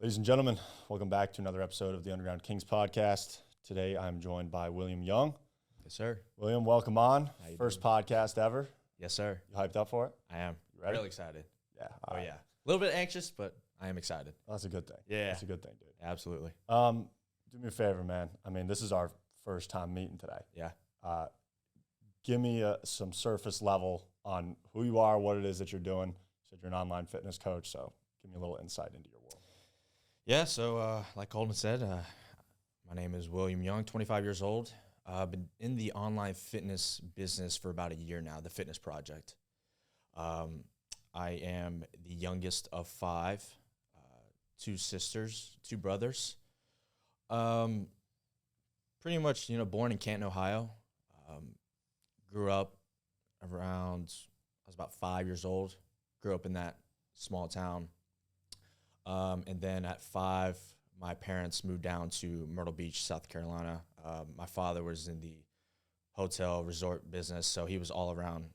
Ladies and gentlemen, welcome back to another episode of the Underground Kings podcast. Today I'm joined by William Young. Yes, sir. William, welcome on. First podcast ever. Yes, sir. You hyped up for it? I am. You ready? Really excited. Yeah. Oh, yeah. A little bit anxious, but I am excited. Well, that's a good thing. Yeah. That's a good thing, dude. Absolutely. Do me a favor, man. I mean, this is our first time meeting today. Yeah. Give me some surface level on who you are, what it is that you're doing. You said you're an online fitness coach, so give me a little insight into your world. Yeah, so like Colden said, my name is William Young, 25 years old. I've been in the online fitness business for about a year now, the Fitness Project. I am the youngest of five, two sisters, two brothers. Pretty much, born in Canton, Ohio. Grew up around, I was about 5 years old. Grew up in that small town. And then at 5, my parents moved down to Myrtle Beach, South Carolina. My father was in the hotel resort business, so he was all around,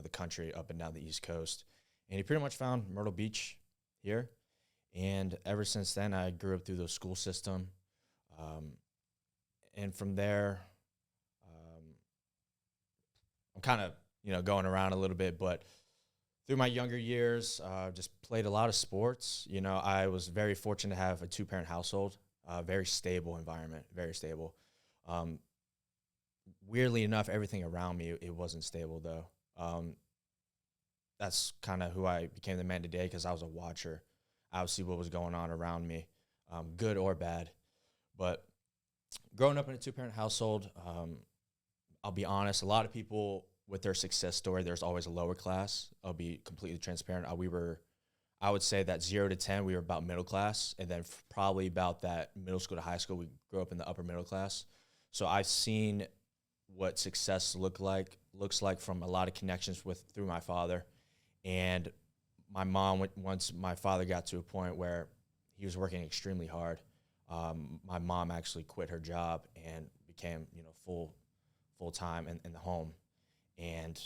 the country up and down the East Coast. And he pretty much found Myrtle Beach here. And ever since then, I grew up through the school system. And from there, I'm kind of, going around a little bit, but through my younger years, just played a lot of sports. I was very fortunate to have a 2-parent household, very stable environment, very stable. Weirdly enough, everything around me, it wasn't stable, though. That's kind of who I became the man today because I was a watcher. I would see what was going on around me, good or bad. But growing up in a 2-parent household, I'll be honest, a lot of people with their success story, there's always a lower class. I'll be completely transparent. I would say that 0 to 10, we were about middle class. And then probably about that middle school to high school, we grew up in the upper middle class. So I've seen what success looks like from a lot of connections through my father. And my mom, once my father got to a point where he was working extremely hard, my mom actually quit her job and became, full-time in the home. And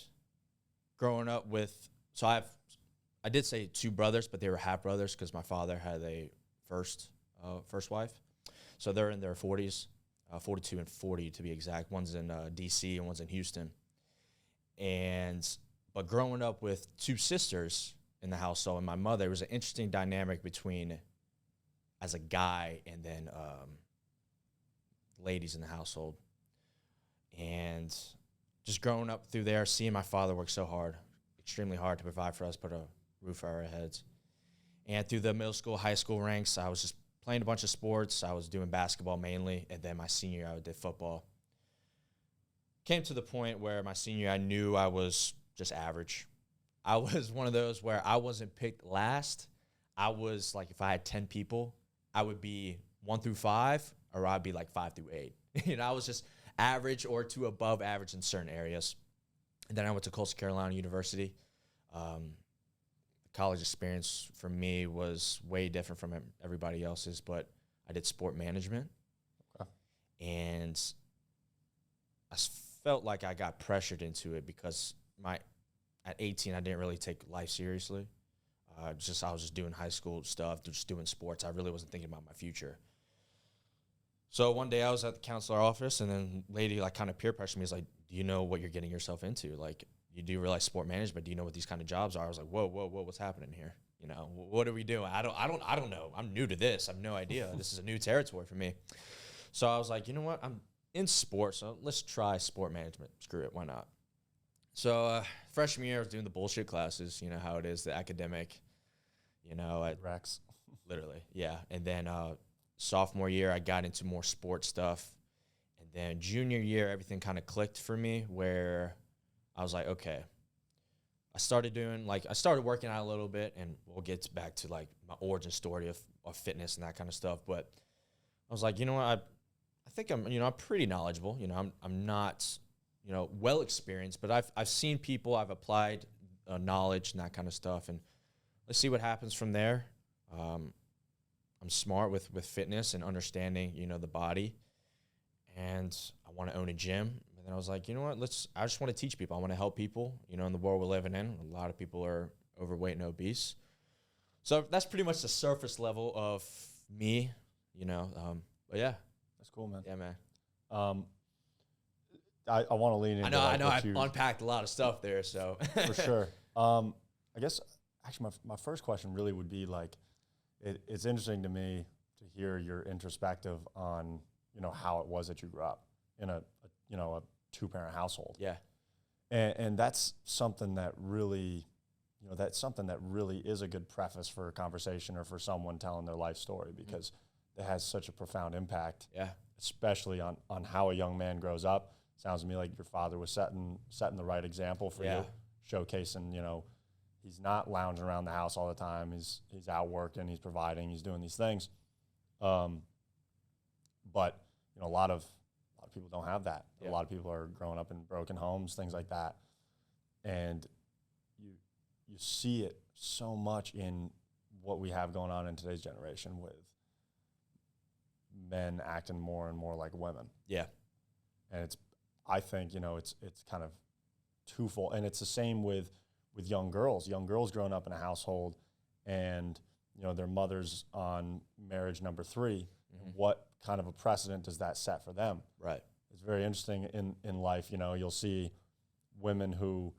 growing up I did say 2 brothers, but they were half brothers because my father had a first wife. So they're in their 40s, 42 and 40 to be exact. One's in D.C. and one's in Houston. But growing up with 2 sisters in the household and my mother, there was an interesting dynamic between as a guy and then ladies in the household. And just growing up through there, seeing my father work so hard, extremely hard to provide for us, put a roof over our heads. And through the middle school, high school ranks, I was just playing a bunch of sports. I was doing basketball mainly, and then my senior year, I did football. Came to the point where my senior year, I knew I was just average. I was one of those where I wasn't picked last. I was like, if I had 10 people, I would be 1 through 5, or I'd be like 5 through 8. I was just average or to above average in certain areas. And then I went to Coastal Carolina University. College experience for me was way different from everybody else's, but I did sport management. Okay. And I felt like I got pressured into it because at 18, I didn't really take life seriously. I was just doing high school stuff, just doing sports. I really wasn't thinking about my future. So one day I was at the counselor office, and then lady kind of peer pressured me. Is like, do you know what you're getting yourself into? Like, you do realize sport management? Do you know what these kind of jobs are? I was like, whoa, what's happening here? What are we doing? I don't know. I'm new to this. I have no idea. This is a new territory for me. So I was like, you know what? I'm in sports, so let's try sport management. Screw it, why not? So freshman year, I was doing the bullshit classes. You know how it is, the academic. At Rex. Literally, yeah. And then sophomore year, I got into more sports stuff. And then junior year, everything kind of clicked for me where I was like, okay. I started working out a little bit, and we'll get back to my origin story of fitness and that kind of stuff. But I was like, you know what? I think I'm pretty knowledgeable. I'm not, well experienced, but I've seen people, I've applied knowledge and that kind of stuff. And let's see what happens from there. I'm smart with fitness and understanding, the body. And I want to own a gym. And then I was like, you know what, I just want to teach people. I want to help people, in the world we're living in. A lot of people are overweight and obese. So that's pretty much the surface level of me, but yeah. That's cool, man. Yeah, man. Um, I want to lean into. I know. I unpacked a lot of stuff there, so for sure. I guess actually my first question really would be like, it's interesting to me to hear your introspective on how it was that you grew up in a 2-parent household. Yeah, and that's something that really, is a good preface for a conversation or for someone telling their life story, because it has such a profound impact. Yeah, especially on how a young man grows up. Sounds to me like your father was setting the right example for you, showcasing, he's not lounging around the house all the time. He's out working, he's providing, he's doing these things. But a lot of people don't have that. Yeah. A lot of people are growing up in broken homes, things like that. And you see it so much in what we have going on in today's generation with men acting more and more like women. Yeah. And I think, it's kind of twofold. And it's the same with young girls growing up in a household and, their mother's on marriage number 3. Mm-hmm. What kind of a precedent does that set for them? Right. It's very interesting in life. You'll see women who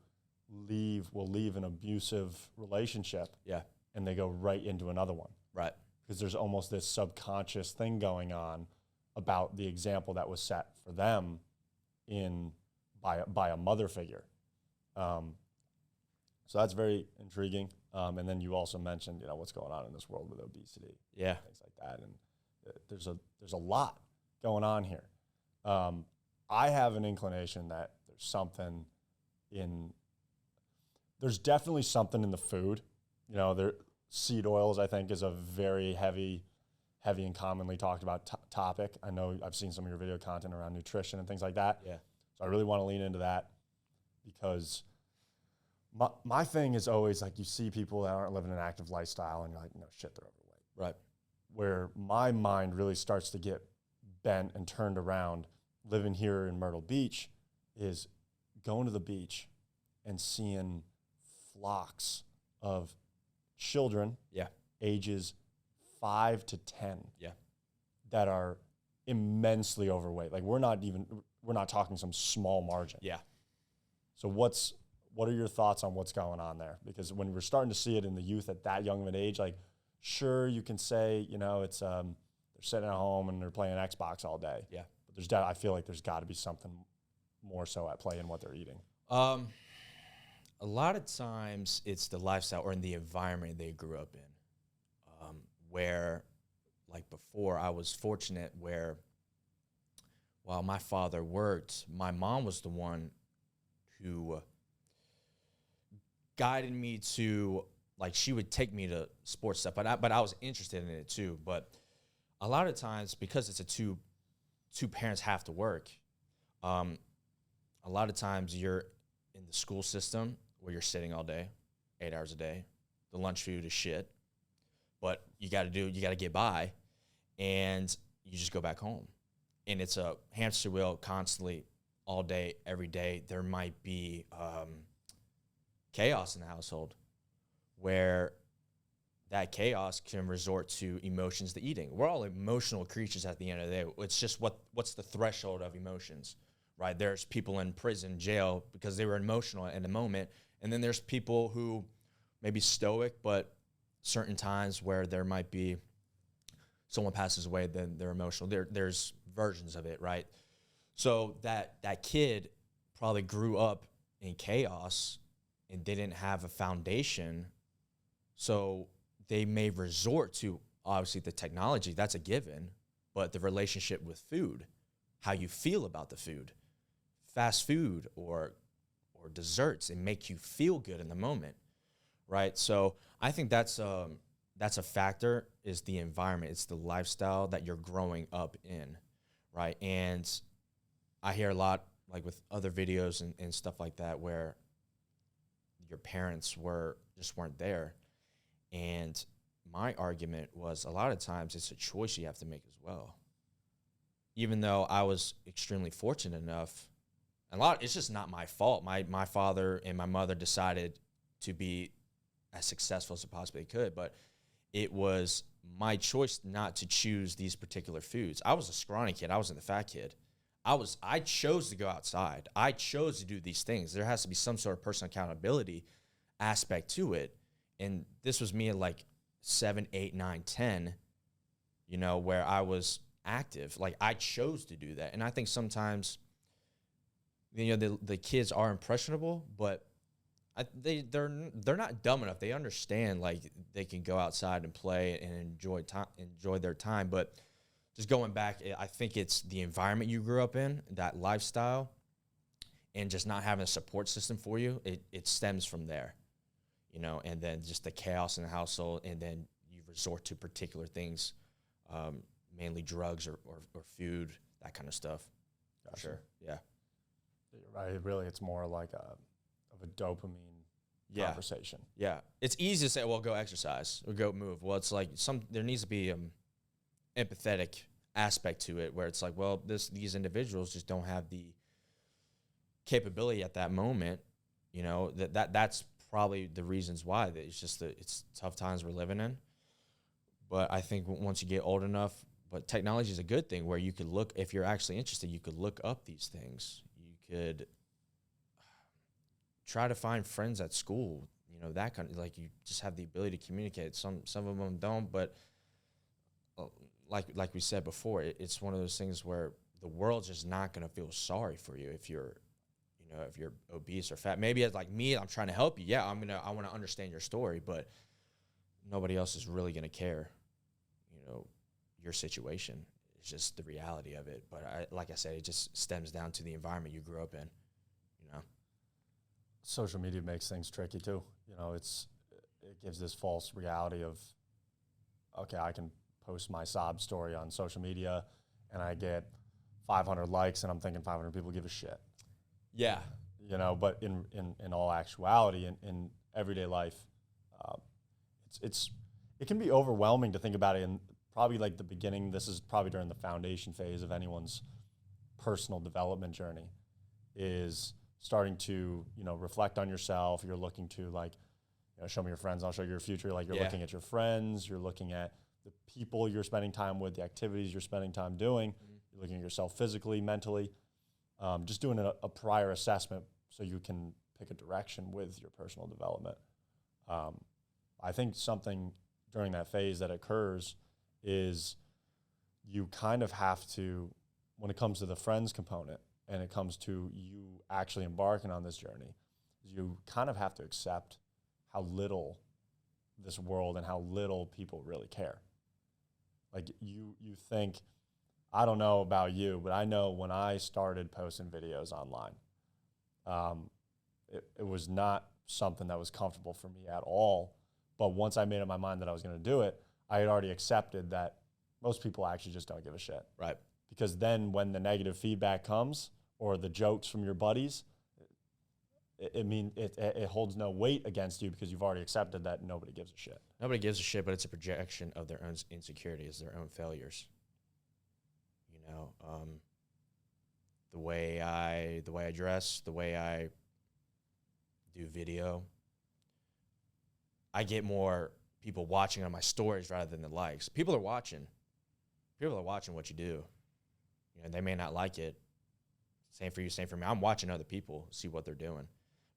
will leave an abusive relationship. Yeah. And they go right into another one. Right. Because there's almost this subconscious thing going on about the example that was set for them by a mother figure. So that's very intriguing. And then you also mentioned, what's going on in this world with obesity, things like that. And there's a lot going on here. I have an inclination that there's definitely something in the food. Seed oils, I think, is a very heavy and commonly talked about topic. I know I've seen some of your video content around nutrition and things like that. Yeah. So I really want to lean into that, because my thing is always like, you see people that aren't living an active lifestyle and you're like, no shit, they're overweight. Right. Where my mind really starts to get bent and turned around living here in Myrtle Beach is going to the beach and seeing flocks of children, ages 5 to 10, that are immensely overweight. Like we're not talking some small margin. Yeah. So what are your thoughts on what's going on there? Because when we're starting to see it in the youth at that young of an age, like sure you can say, it's they're sitting at home and they're playing Xbox all day. Yeah. But I feel like there's got to be something more so at play in what they're eating. A lot of times it's the lifestyle or in the environment they grew up in, where, like before, I was fortunate where while my father worked, my mom was the one who guided me to, like, she would take me to sports stuff, but I was interested in it too. But a lot of times, because it's two parents have to work, a lot of times you're in the school system where you're sitting all day, 8 hours a day. The lunch food is shit, but you got to get by, and you just go back home. And it's a hamster wheel constantly, all day, every day. There might be chaos in the household where that chaos can resort to emotions to eating. We're all emotional creatures at the end of the day. It's just what's the threshold of emotions, right? There's people in prison, jail, because they were emotional in the moment. And then there's people who may be stoic, but certain times where there might be someone passes away, then they're emotional. There's versions of it, right? So that kid probably grew up in chaos and didn't have a foundation. So they may resort to, obviously, the technology, that's a given, but the relationship with food, how you feel about the food, fast food or desserts, and make you feel good in the moment, right? So I think that's a factor, is the environment. It's the lifestyle that you're growing up in, right? And I hear a lot, like with other videos and stuff like that, where your parents weren't there. And my argument was, a lot of times it's a choice you have to make as well. Even though I was extremely fortunate enough, it's just not my fault. My father and my mother decided to be as successful as they possibly could, but it was my choice not to choose these particular foods. I was a scrawny kid. I wasn't the fat kid. I chose to go outside. I chose to do these things. There has to be some sort of personal accountability aspect to it. And this was me at like 7, 8, 9, 10, you know, where I was active. Like, I chose to do that. And I think sometimes, you know, the kids are impressionable, but they're not dumb enough. They understand, like, they can go outside and play and enjoy their time. But just going back, I think it's the environment you grew up in, that lifestyle, and just not having a support system for you. It stems from there, you know, and then just the chaos in the household, and then you resort to particular things, mainly drugs or food, that kind of stuff. Gotcha. Sure, yeah. You're right. Really, it's more like of a dopamine conversation. Yeah, it's easy to say, well, go exercise or go move. Well, it's like there needs to be empathetic aspect to it, where it's like, well, these individuals just don't have the capability at that moment. You know, that's probably the reasons why. That it's tough times we're living in. But I think once you get old enough, but technology is a good thing where you could look, if you're actually interested, you could look up these things. You could try to find friends at school, you know, that kind of, like, you just have the ability to communicate. Some of them don't, but like we said before, it's one of those things where the world's just not going to feel sorry for you if you're, you know, if you're obese or fat. Maybe it's like me, I'm trying to help you. Yeah, I want to understand your story, but nobody else is really going to care, you know, your situation. It's just the reality of it. But like I said, it just stems down to the environment you grew up in, you know. Social media makes things tricky too. You know, it gives this false reality of, okay, I can post my sob story on social media and I get 500 likes and I'm thinking 500 people give a shit. Yeah. You know, but in all actuality, in everyday life, it can be overwhelming to think about it. And probably like the beginning, this is probably during the foundation phase of anyone's personal development journey, is starting to, you know, reflect on yourself. You're looking to, like, you know, show me your friends, I'll show you your future. Like, you're looking at your friends, you're looking at the people you're spending time with, the activities you're spending time doing. You're looking at yourself physically, mentally, just doing a prior assessment so you can pick a direction with your personal development. I think something during that phase that occurs is you kind of have to, when it comes to the friends component and it comes to you actually embarking on this journey, you kind of have to accept how little this world and how little people really care. Like, you think, I don't know about you, but I know when I started posting videos online, it was not something that was comfortable for me at all. But once I made up my mind that I was going to do it, I had already accepted that most people actually just don't give a shit. Right. Because then when the negative feedback comes or the jokes from your buddies, it holds no weight against you because you've already accepted that nobody gives a shit. Nobody gives a shit, but it's a projection of their own insecurities, their own failures. You know, the way I dress, the way I do video, I get more people watching on my stories rather than the likes. People are watching. People are watching what you do. You know, they may not like it. Same for you, same for me. I'm watching other people, see what they're doing.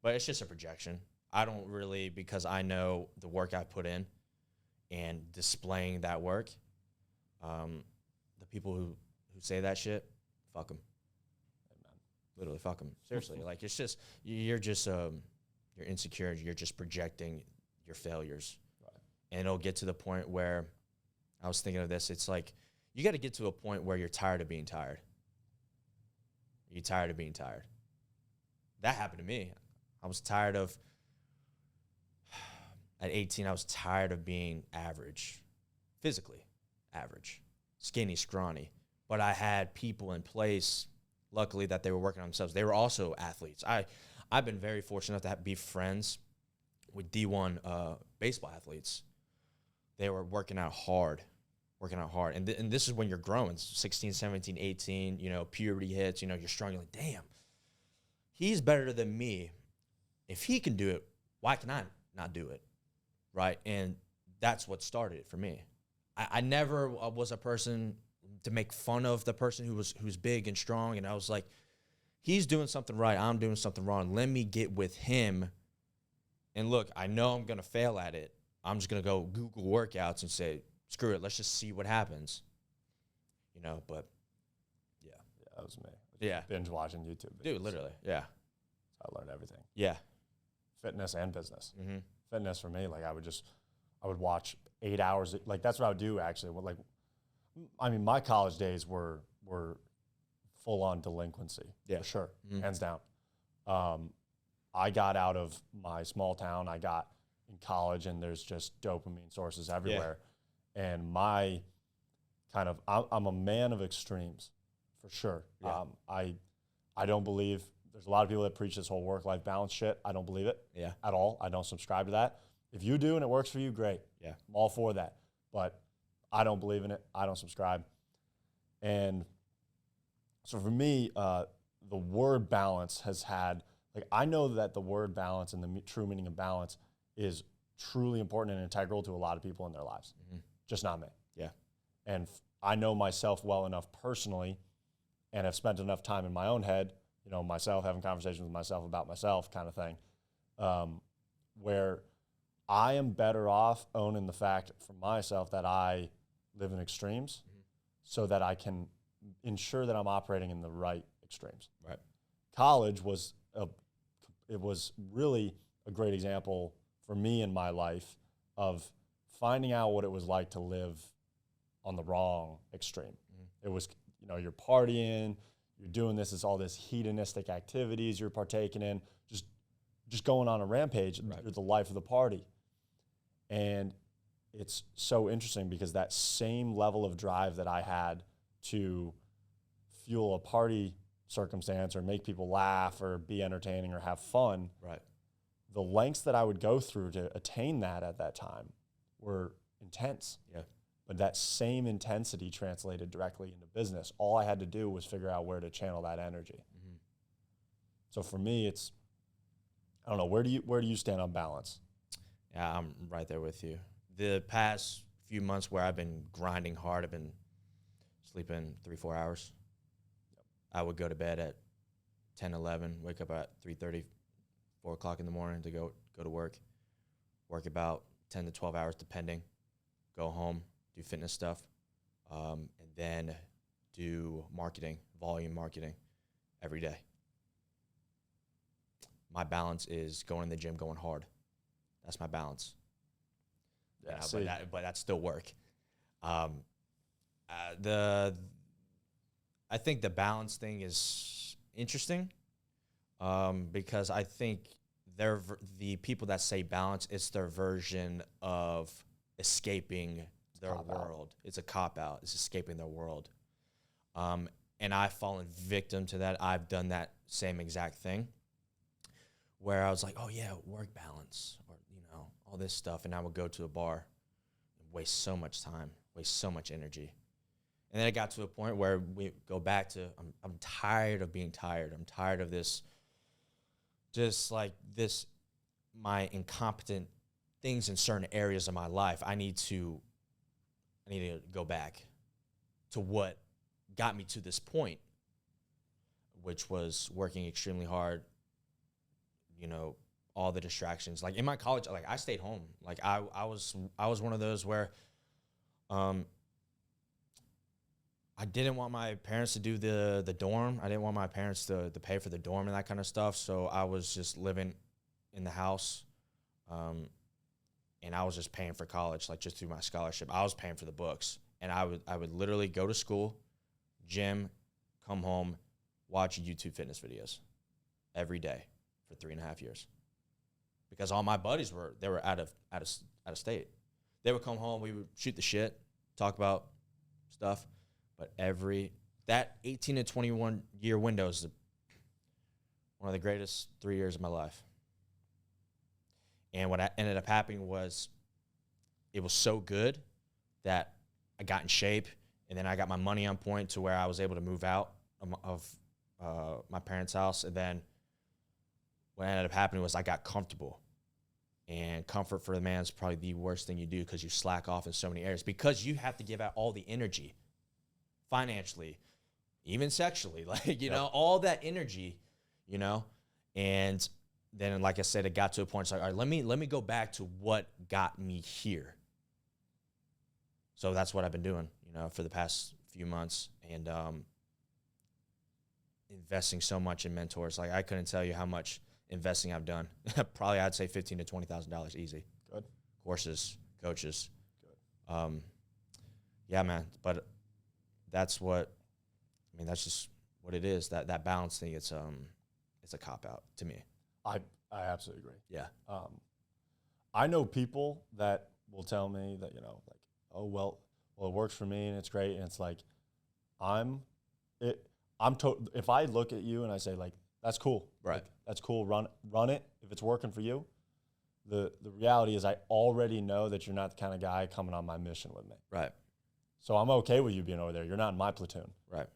But it's just a projection. I don't really, because I know the work I put in and displaying that work, the people who say that shit, fuck them. Amen. Literally, fuck them. Seriously. Like, it's just, you're insecure. You're just projecting your failures. Right. And it'll get to the point where, I was thinking of this, it's like, you got to get to a point where you're tired of being tired. You're tired of being tired. That happened to me. I was tired of, at 18, I was tired of being average, physically average, skinny, scrawny. But I had people in place, luckily, that they were working on themselves. They were also athletes. I've been very fortunate enough to be friends with D1 baseball athletes. They were working out hard. And this is when you're growing, 16, 17, 18, you know, puberty hits, you know, you're strong. You're like, damn, he's better than me. If he can do it, why can I not do it, right? And that's what started it for me. I never was a person to make fun of the person who's big and strong, and I was like, he's doing something right, I'm doing something wrong. Let me get with him. And look, I know I'm gonna fail at it. I'm just gonna go Google workouts and say, screw it, let's just see what happens. You know, but yeah, that was me. Yeah, binge watching YouTube videos. Dude, literally, yeah. So I learned everything. Yeah, fitness and business. mm-hmm. Fitness for me, like I would watch 8 hours. Like that's what I would do actually. Like, I mean, my college days were full on delinquency. Yeah, for sure, mm-hmm. hands down. I got out of my small town. I got in college, and there's just dopamine sources everywhere. Yeah. And my kind of, I'm a man of extremes, for sure. Yeah. I don't believe, there's a lot of people that preach this whole work-life balance shit. I don't believe it at all. I don't subscribe to that. If you do and it works for you, great. Yeah, I'm all for that. But I don't believe in it. I don't subscribe. And so for me, the word balance has had, like, I know that the word balance and the true meaning of balance is truly important and integral to a lot of people in their lives. Mm-hmm. Just not me. Yeah. And I know myself well enough personally and have spent enough time in my own head, you know, myself, having conversations with myself about myself kind of thing, where I am better off owning the fact for myself that I live in extremes, mm-hmm. so that I can ensure that I'm operating in the right extremes. Right. College was it was really a great example for me in my life of finding out what it was like to live on the wrong extreme. Mm-hmm. It was, you know, you're partying, you're doing this, it's all this hedonistic activities you're partaking in, just going on a rampage. Right. You're the life of the party. And it's so interesting because that same level of drive that I had to fuel a party circumstance or make people laugh or be entertaining or have fun, right, the lengths that I would go through to attain that at that time were intense. Yeah. But that same intensity translated directly into business. All I had to do was figure out where to channel that energy. Mm-hmm. So for me, it's, I don't know, where do you stand on balance? Yeah, I'm right there with you. The past few months where I've been grinding hard, I've been sleeping 3-4 hours. Yep. I would go to bed at 10, 11, wake up at 3:30, 4 o'clock in the morning to go to work about 10 to 12 hours depending, go home, do fitness stuff, and then do marketing, volume marketing every day. My balance is going in the gym, going hard. That's my balance. Yeah, but that's still work. I think the balance thing is interesting because I think the people that say balance, it's their version of escaping their world. It's a cop-out. It's escaping their world. And I've fallen victim to that. I've done that same exact thing where I was like, oh, yeah, work balance or, you know, all this stuff. And I would go to a bar and waste so much time, waste so much energy. And then it got to a point where we go back to, I'm tired of being tired. I'm tired of this, just like this, my incompetent things in certain areas of my life. I need to go back to what got me to this point, which was working extremely hard, you know, all the distractions. Like in my college, like I stayed home. Like I was one of those where I didn't want my parents to do the dorm. I didn't want my parents to pay for the dorm and that kind of stuff. So I was just living in the house. And I was just paying for college, like just through my scholarship. I was paying for the books. And I would literally go to school, gym, come home, watch YouTube fitness videos every day for 3.5 years. Because all my buddies were out of state. They would come home, we would shoot the shit, talk about stuff. But that 18 to 21 year window is one of the greatest 3 years of my life. And what ended up happening was it was so good that I got in shape, and then I got my money on point to where I was able to move out of my parents' house. And then what ended up happening was I got comfortable. And comfort for the man is probably the worst thing you do because you slack off in so many areas because you have to give out all the energy financially, even sexually, like, you know, all that energy, you know, and then, like I said, it got to a point, it's like, all right, let me go back to what got me here. So that's what I've been doing, you know, for the past few months, and investing so much in mentors. Like, I couldn't tell you how much investing I've done. Probably I'd say $15,000 to $20,000 easy. Good. Courses, coaches. Good. Yeah, man. But that's what, I mean, that's just what it is. That balance thing, it's a cop out to me. I absolutely agree. Yeah. I know people that will tell me that, you know, like, oh, well, it works for me and it's great. And it's like, if I look at you and I say, like, that's cool. Right. Like, that's cool. Run it. If it's working for you. The reality is I already know that you're not the kind of guy coming on my mission with me. Right. So I'm okay with you being over there. You're not in my platoon. Right.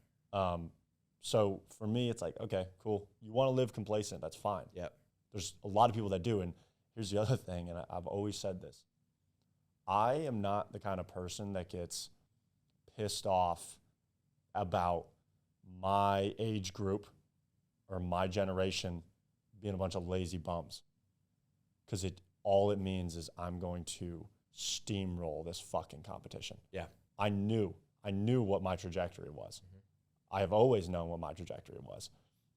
So for me, it's like, okay, cool. You want to live complacent. That's fine. Yep. There's a lot of people that do. And here's the other thing, and I've always said this. I am not the kind of person that gets pissed off about my age group or my generation being a bunch of lazy bums. Because all it means is I'm going to steamroll this fucking competition. Yeah. I knew what my trajectory was. Mm-hmm. I have always known what my trajectory was.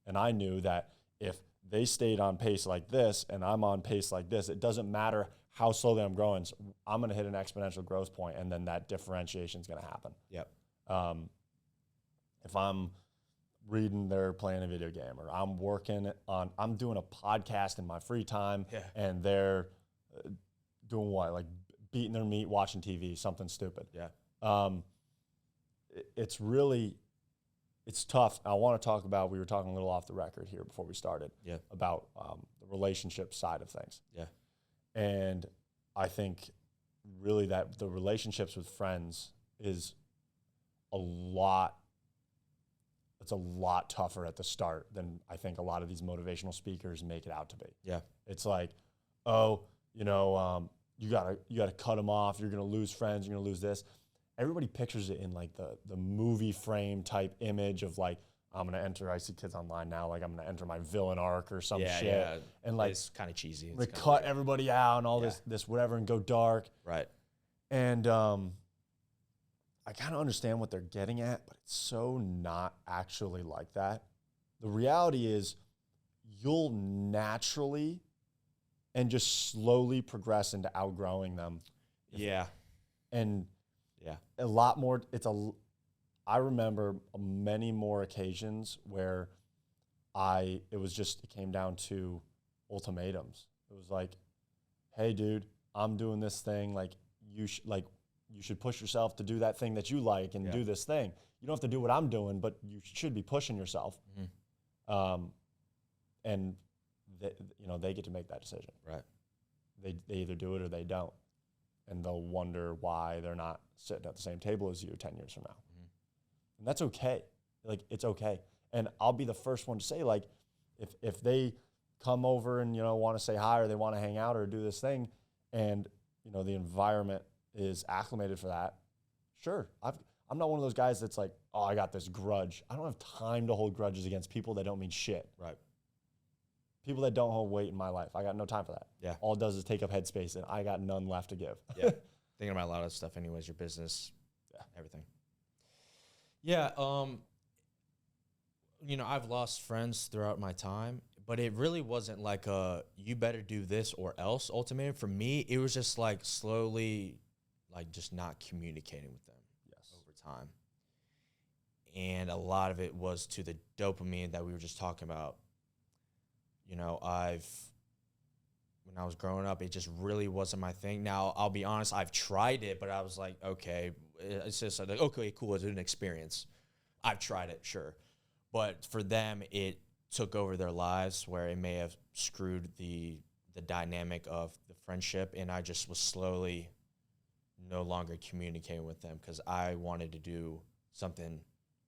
And I knew that if they stayed on pace like this and I'm on pace like this, it doesn't matter how slowly I'm growing. So I'm going to hit an exponential growth point, and then that differentiation is going to happen. Yep. If I'm reading they're playing a video game, or I'm doing a podcast in my free time, and they're doing what? Like beating their meat, watching TV, something stupid. Yeah. It's tough. I want to talk about, we were talking a little off the record here before we started, about the relationship side of things. Yeah. And I think really that the relationships with friends is it's a lot tougher at the start than I think a lot of these motivational speakers make it out to be. Yeah. It's like, oh, you know, you gotta cut them off. You're gonna lose friends. You're gonna lose this. Everybody pictures it in like the movie frame type image of like, I'm gonna enter. I see kids online now, like I'm gonna enter my villain arc or some shit. Yeah. And like it's kind of cheesy. They cut everybody out and all this whatever and go dark. Right. And I kind of understand what they're getting at, but it's so not actually like that. The reality is you'll naturally and just slowly progress into outgrowing them. And a lot more, I remember many more occasions where it came down to ultimatums. It was like, hey dude, I'm doing this thing, like you should push yourself to do that thing that you like and do this thing. You don't have to do what I'm doing, but you should be pushing yourself. Mm-hmm. And they get to make that decision. Right. They either do it or they don't. And they'll wonder why they're not sitting at the same table as you 10 years from now. Mm-hmm. And that's okay. Like, it's okay. And I'll be the first one to say, like, if they come over and, want to say hi or they want to hang out or do this thing and, the environment is acclimated for that, sure. I'm not one of those guys that's like, oh, I got this grudge. I don't have time to hold grudges against people that don't mean shit. Right. People that don't hold weight in my life. I got no time for that. Yeah. All it does is take up headspace, and I got none left to give. Yeah. Thinking about a lot of stuff anyways, your business, everything. Yeah. I've lost friends throughout my time, but it really wasn't like you better do this or else ultimatum. For me, it was just like slowly, like just not communicating with them over time. And a lot of it was to the dopamine that we were just talking about. When I was growing up, it just really wasn't my thing. Now, I'll be honest, I've tried it, but I was like, okay, it's just like, okay, cool, it's an experience. I've tried it, sure. But for them, it took over their lives where it may have screwed the dynamic of the friendship, and I just was slowly no longer communicating with them because I wanted to do something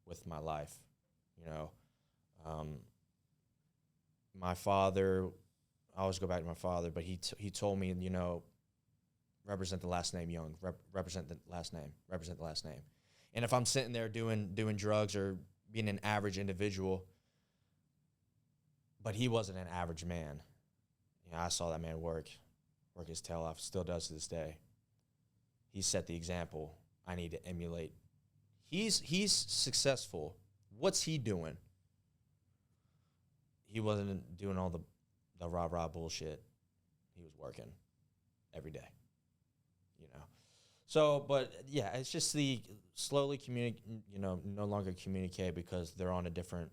with my life, My father, I always go back to my father, but he told me, you know, represent the last name Young, represent the last name, represent the last name. And if I'm sitting there doing drugs or being an average individual, but he wasn't an average man. You know, I saw that man work his tail off, still does to this day. He set the example I need to emulate. He's successful. What's he doing? He wasn't doing all the rah-rah bullshit. He was working every day, you know. So, but yeah, it's just the slowly no longer communicate because they're on a different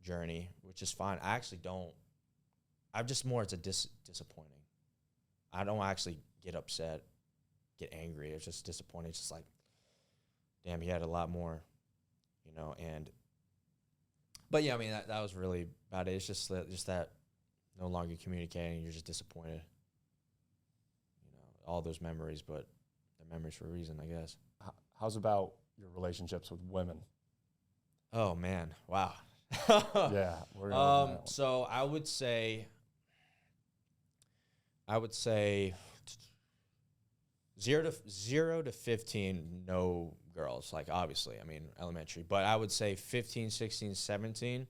journey, which is fine. I actually don't. I'm just more, it's a disappointing. I don't actually get upset, get angry. It's just disappointing. It's just like, damn, he had a lot more, you know. And but yeah, I mean that was really about it. It's just that no longer communicating. You're just disappointed. You know, all those memories, but they're memories for a reason, I guess. How's about your relationships with women? Oh man, wow. Yeah. We're gonna so I would say 0 to 15, no girls. Like, obviously, I mean, elementary. But I would say 15, 16, 17,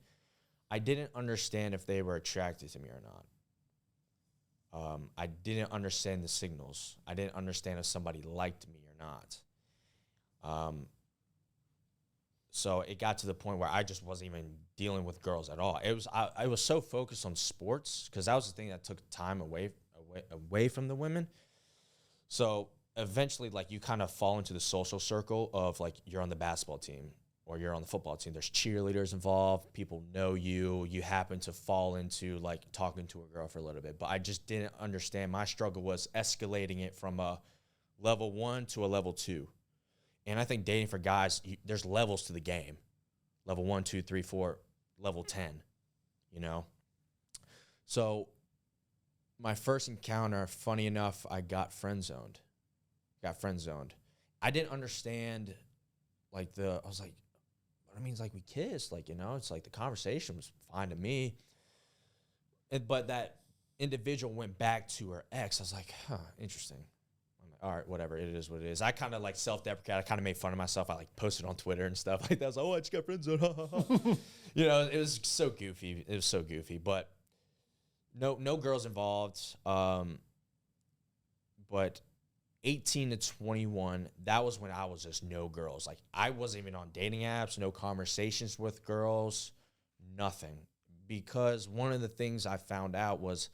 I didn't understand if they were attracted to me or not. I didn't understand the signals. I didn't understand if somebody liked me or not. So it got to the point where I just wasn't even dealing with girls at all. I was so focused on sports because that was the thing that took time away from the women. So eventually, like, you kind of fall into the social circle of, like, you're on the basketball team or you're on the football team. There's cheerleaders involved. People know you. You happen to fall into, like, talking to a girl for a little bit. But I just didn't understand. My struggle was escalating it from a level 1 to a level 2. And I think dating for guys, there's levels to the game. Level 1, 2, 3, 4, level 10, you know? So my first encounter, funny enough, I got friend-zoned. I didn't understand, like, I was like, what it means, like, we kissed. Like, you know, it's like the conversation was fine to me. But that individual went back to her ex. I was like, huh, interesting. I'm like, all right, whatever. It is what it is. I kind of, like, self-deprecate. I kind of made fun of myself. I, like, posted on Twitter and stuff like that. I was like, oh, I just got friend-zoned. You know, it was so goofy. But no girls involved. But 18 to 21, that was when I was just no girls. Like, I wasn't even on dating apps, no conversations with girls, nothing. Because one of the things I found out was,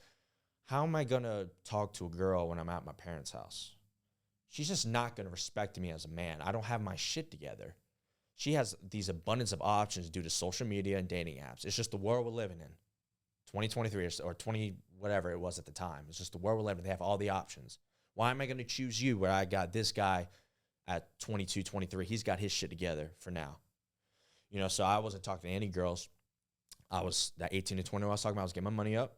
how am I going to talk to a girl when I'm at my parents' house? She's just not going to respect me as a man. I don't have my shit together. She has these abundance of options due to social media and dating apps. It's just the world we're living in. 2023 or 20, whatever it was at the time. It's just the world we're living in. They have all the options. Why am I going to choose you where I got this guy at 22, 23? He's got his shit together for now. You know, so I wasn't talking to any girls. I was that 18 to 20 I was talking about. I was getting my money up,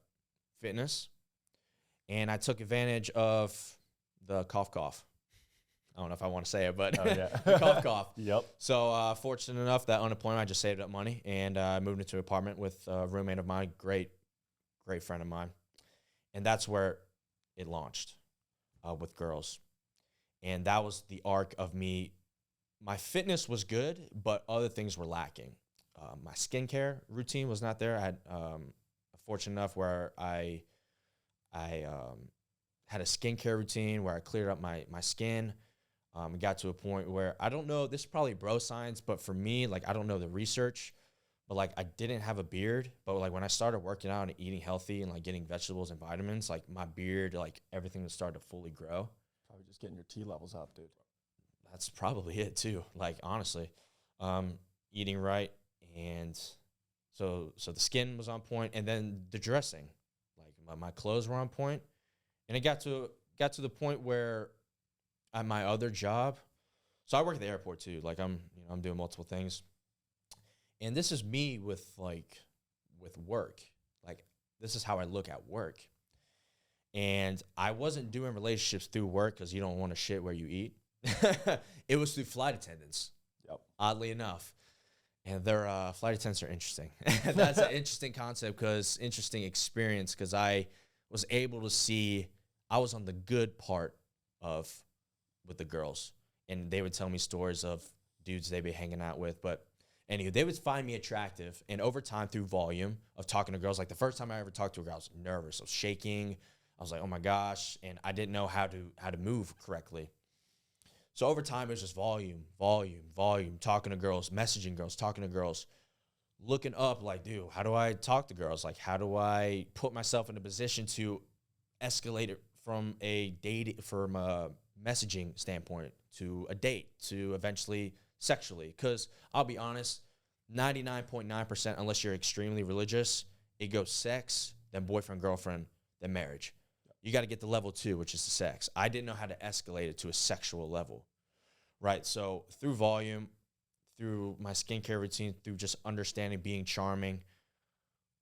fitness, and I took advantage of the cough. I don't know if I want to say it, but the cough. Yep. So fortunate enough that unemployment, I just saved up money and I moved into an apartment with a roommate of mine, great friend of mine. And that's where it launched with girls. And that was the arc of me. My fitness was good, but other things were lacking. My skincare routine was not there. I had fortunate enough where I had a skincare routine where I cleared up my skin. Got to a point where, I don't know, this is probably bro science, but for me, like, I don't know the research, but, like, I didn't have a beard, but, like, when I started working out and eating healthy and, like, getting vegetables and vitamins, like, my beard, like, everything started to fully grow. Probably just getting your T levels up, dude. That's probably it too. Like, honestly, eating right. And so the skin was on point, and then the dressing, like, my clothes were on point. And it got to the point where at my other job, so I work at the airport too. Like, I'm doing multiple things. And this is me with work. Like, this is how I look at work. And I wasn't doing relationships through work because you don't want to shit where you eat. It was through flight attendants. Yep. Oddly enough. And their flight attendants are interesting. That's an interesting concept, interesting experience, because I was able to see I was on the good part of with the girls. And they would tell me stories of dudes they'd be hanging out with. But anyway, they would find me attractive. And over time, through volume of talking to girls, like the first time I ever talked to a girl, I was nervous. I was shaking. I was like, oh my gosh. And I didn't know how to move correctly. So over time, it was just volume, talking to girls, messaging girls, talking to girls, looking up like, dude, how do I talk to girls? Like, how do I put myself in a position to escalate it from a messaging standpoint to a date to eventually sexually? Because I'll be honest, 99.9%, unless you're extremely religious, it goes sex, then boyfriend, girlfriend, then marriage. You got to get to level 2, which is the sex. I didn't know how to escalate it to a sexual level, right? So through volume, through my skincare routine, through just understanding, being charming,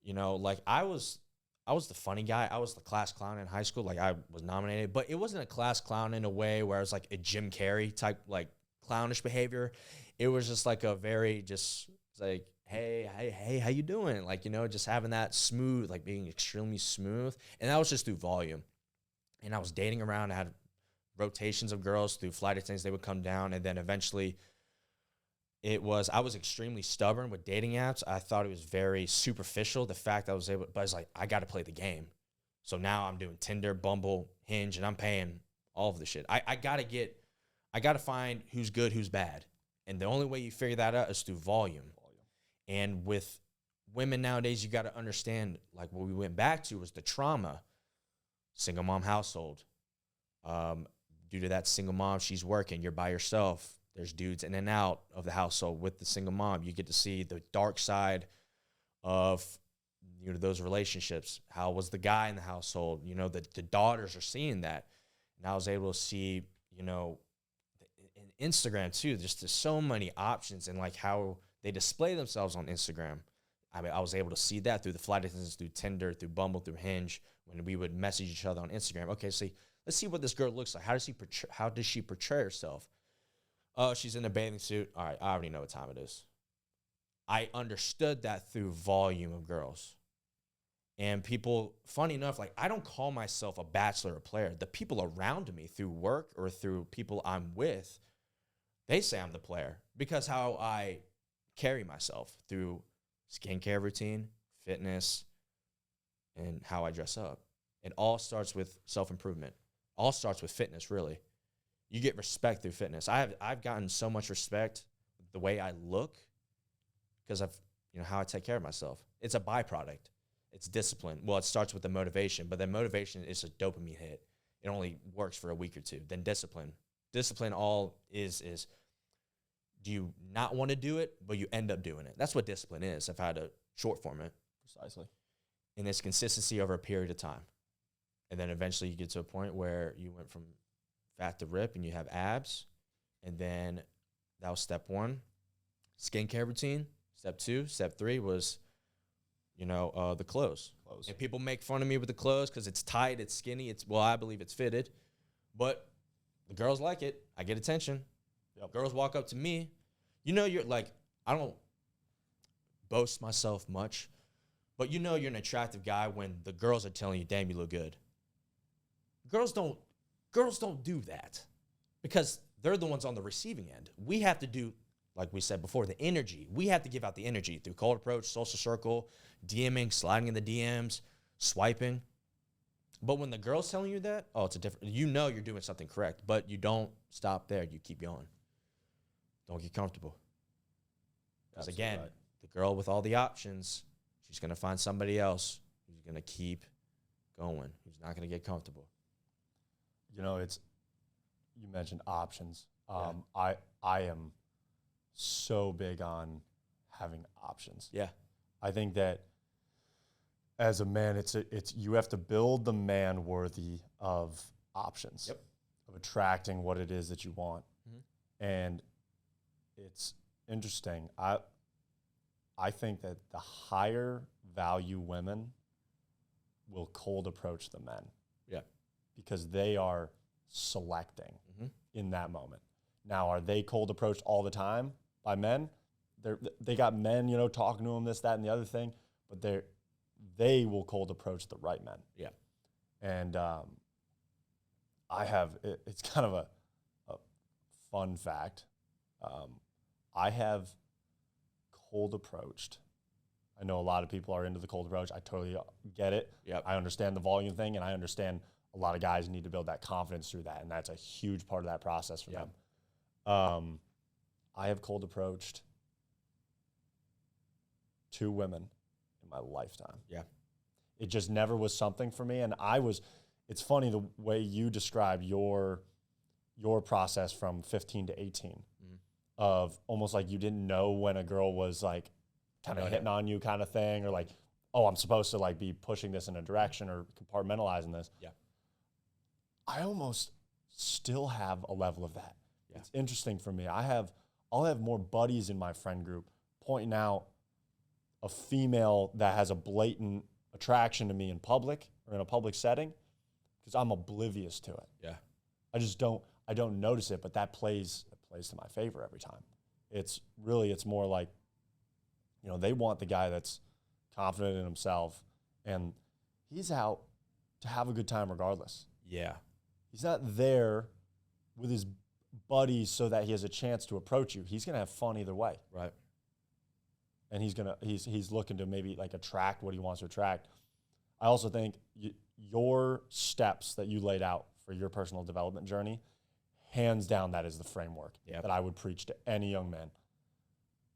you know, like I was the funny guy. I was the class clown in high school. Like I was nominated, but it wasn't a class clown in a way where I was like a Jim Carrey type, like clownish behavior. It was just like a very just like, hey, how you doing? Like, you know, just having that smooth, like being extremely smooth. And that was just through volume. And I was dating around. I had rotations of girls through flight attendants. They would come down. And then eventually I was extremely stubborn with dating apps. I thought it was very superficial. The fact I was able, but I was like, I got to play the game. So now I'm doing Tinder, Bumble, Hinge, and I'm paying all of the shit. I got to find who's good, who's bad. And the only way you figure that out is through volume. And with women nowadays, you got to understand, like what we went back to was the trauma. Single mom household. Due to that single mom, she's working. You're by yourself. There's dudes in and out of the household with the single mom. You get to see the dark side of, you know, those relationships. How was the guy in the household? You know, the daughters are seeing that. And I was able to see, you know, in Instagram too, there's so many options and like how they display themselves on Instagram. I mean, I was able to see that through the flight attendants, through Tinder, through Bumble, through Hinge, when we would message each other on Instagram. Okay, so let's see what this girl looks like. How does she portray herself? Oh, she's in a bathing suit. All right, I already know what time it is. I understood that through volume of girls. And people, funny enough, like I don't call myself a bachelor or player. The people around me through work or through people I'm with, they say I'm the player because how I carry myself through skincare routine, fitness, and how I dress up. It all starts with self-improvement. All starts with fitness, really. You get respect through fitness. I've gotten so much respect the way I look because of, you know, how I take care of myself. It's a byproduct. It's discipline. Well, it starts with the motivation, but then motivation is a dopamine hit. It only works for a week or two. Then discipline. Discipline all is do you not want to do it, but you end up doing it. That's what discipline is, if I had to short form it. Precisely. And it's consistency over a period of time. And then eventually you get to a point where you went from fat to rip and you have abs. And then that was step 1. Skincare routine. Step 2. Step 3 was, you know, the clothes. And people make fun of me with the clothes because it's tight, it's skinny. I believe it's fitted. But the girls like it. I get attention. Yep. Girls walk up to me. You know, you're like, I don't boast myself much, but you know you're an attractive guy when the girls are telling you, damn, you look good. Girls don't do that because they're the ones on the receiving end. We have to do, like we said before, the energy. We have to give out the energy through cold approach, social circle, DMing, sliding in the DMs, swiping. But when the girl's telling you that, oh, it's a different, you know you're doing something correct, but you don't stop there. You keep going. Don't get comfortable. Because again, right. The girl with all the options, she's going to find somebody else who's going to keep going, who's not going to get comfortable. You know, you mentioned options. I am so big on having options. Yeah. I think that as a man, it's you have to build the man worthy of options. Yep. Of attracting what it is that you want. Mm-hmm. And it's interesting. I think that the higher value women will cold approach the men. Yeah. Because they are selecting in that moment. Now, are they cold approached all the time by men? They got men, you know, talking to them, this, that, and the other thing, but they will cold approach the right men. Yeah. And it's kind of a fun fact. I have cold approached. I know a lot of people are into the cold approach. I totally get it. Yep. I understand the volume thing, and I understand a lot of guys need to build that confidence through that, and that's a huge part of that process for them. I have cold approached 2 women in my lifetime. Yeah. It just never was something for me, and it's funny the way you describe your process from 15 to 18 of almost like you didn't know when a girl was like kind of hitting on you kind of thing, or like, oh, I'm supposed to like be pushing this in a direction or compartmentalizing this. Yeah. I almost still have a level of that. Yeah. It's interesting for me. I'll have more buddies in my friend group pointing out a female that has a blatant attraction to me in public or in a public setting because I'm oblivious to it. Yeah. I don't notice it, but it plays to my favor every time. It's more like, they want the guy that's confident in himself, and he's out to have a good time regardless. Yeah. He's not there with his buddies so that he has a chance to approach you. He's going to have fun either way. Right. And he's looking to maybe like attract what he wants to attract. I also think your steps that you laid out for your personal development journey, hands down, that is the framework that I would preach to any young man.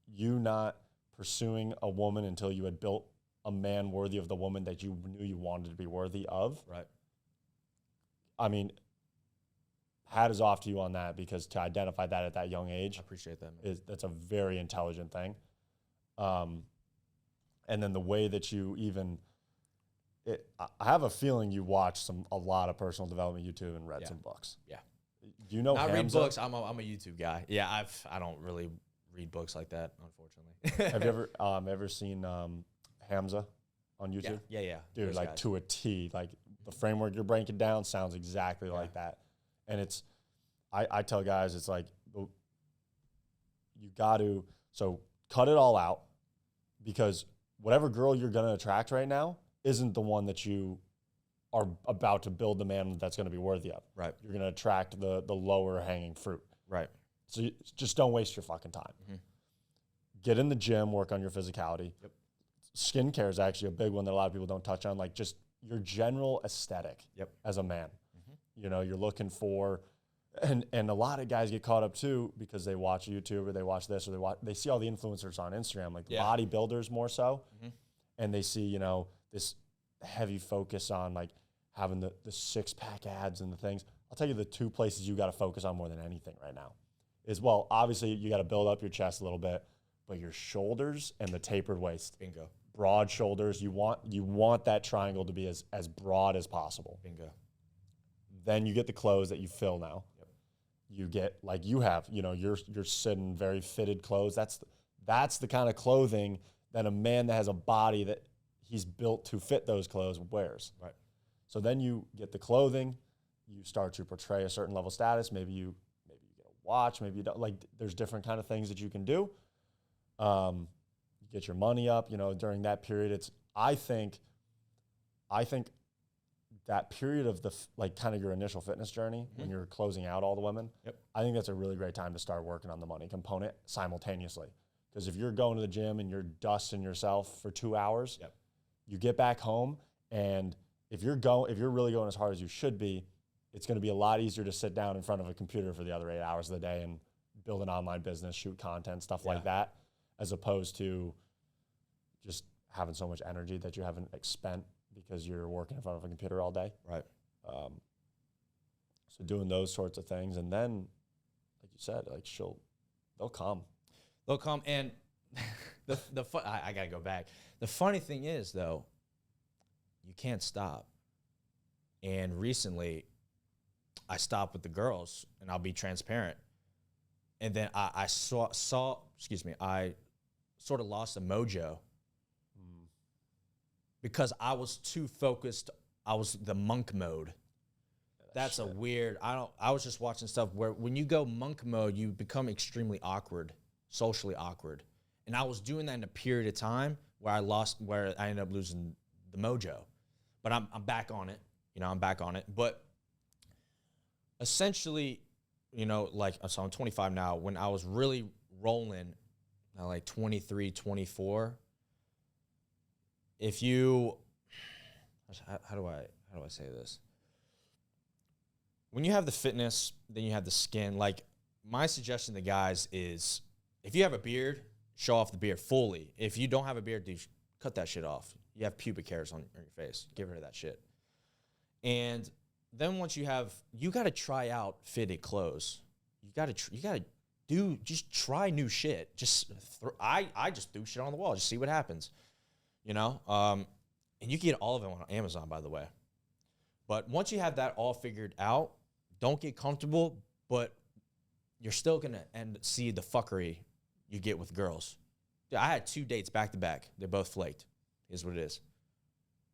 You not pursuing a woman until you had built a man worthy of the woman that you knew you wanted to be worthy of. Right. I mean, hat is off to you on that, because to identify that at that young age, I appreciate that, man. That's a very intelligent thing. And then the way that you I have a feeling you watched a lot of personal development YouTube and read some books. Yeah. Do you know I read Hamza? books. I'm a YouTube guy. Yeah, I don't really read books like that, unfortunately. Have you ever seen Hamza on YouTube? Yeah. Dude, Those like guys. to a T. Like the framework you're breaking down sounds exactly like that. And I tell guys, it's like you got to cut it all out, because whatever girl you're going to attract right now isn't the one that you are about to build the man that's going to be worthy of. Right. You're going to attract the lower hanging fruit. Right. So just don't waste your fucking time. Mm-hmm. Get in the gym, work on your physicality. Yep. Skincare is actually a big one that a lot of people don't touch on. Like just your general aesthetic as a man. Mm-hmm. You're looking for, and a lot of guys get caught up too because they watch YouTube or they watch this or they see all the influencers on Instagram, like the bodybuilders more so, and they see this heavy focus on like having the 6-pack abs and the things. I'll tell you the 2 places you got to focus on more than anything right now is, well, obviously you got to build up your chest a little bit, but your shoulders and the tapered waist. Bingo. Broad shoulders. You want that triangle to be as broad as possible. Bingo. Then you get the clothes that you fill now. Yep. You get like you have, you're sitting very fitted clothes. That's the kind of clothing that a man that has a body that he's built to fit those clothes wears. Right. So then you get the clothing, you start to portray a certain level of status. Maybe you get a watch, maybe you don't. Like there's different kind of things that you can do. You get your money up, during that period. I think that period of kind of your initial fitness journey when you're closing out all the women, I think that's a really great time to start working on the money component simultaneously. Because if you're going to the gym and you're dusting yourself for 2 hours, you get back home, and if you're really going as hard as you should be, it's going to be a lot easier to sit down in front of a computer for the other 8 hours of the day and build an online business, shoot content, stuff like that, as opposed to just having so much energy that you haven't spent because you're working in front of a computer all day. Right. So doing those sorts of things, and then, like you said, like they'll come. They'll come, and I gotta go back. The funny thing is, though, you can't stop. And recently, I stopped with the girls, and I'll be transparent. And then I saw I sort of lost the mojo because I was too focused. I was the monk mode. That's a weird. I was just watching stuff where when you go monk mode, you become extremely awkward, socially awkward. And I was doing that in a period of time where I ended up losing the mojo. But I'm back on it. I'm back on it. But essentially, like, so I'm 25 now. When I was really rolling at like 23, 24, if you, how do I say this? When you have the fitness, then you have the skin. Like, my suggestion to guys is, if you have a beard, show off the beard fully. If you don't have a beard, dude, cut that shit off. You have pubic hairs on your face. Get rid of that shit. And then once you got to try out fitted clothes. You got to just try new shit. I just threw shit on the wall. Just see what happens, And you can get all of them on Amazon, by the way. But once you have that all figured out, don't get comfortable, but you're still going to see the fuckery you get with girls. Yeah, I had 2 dates back to back. They both flaked. Is what it is.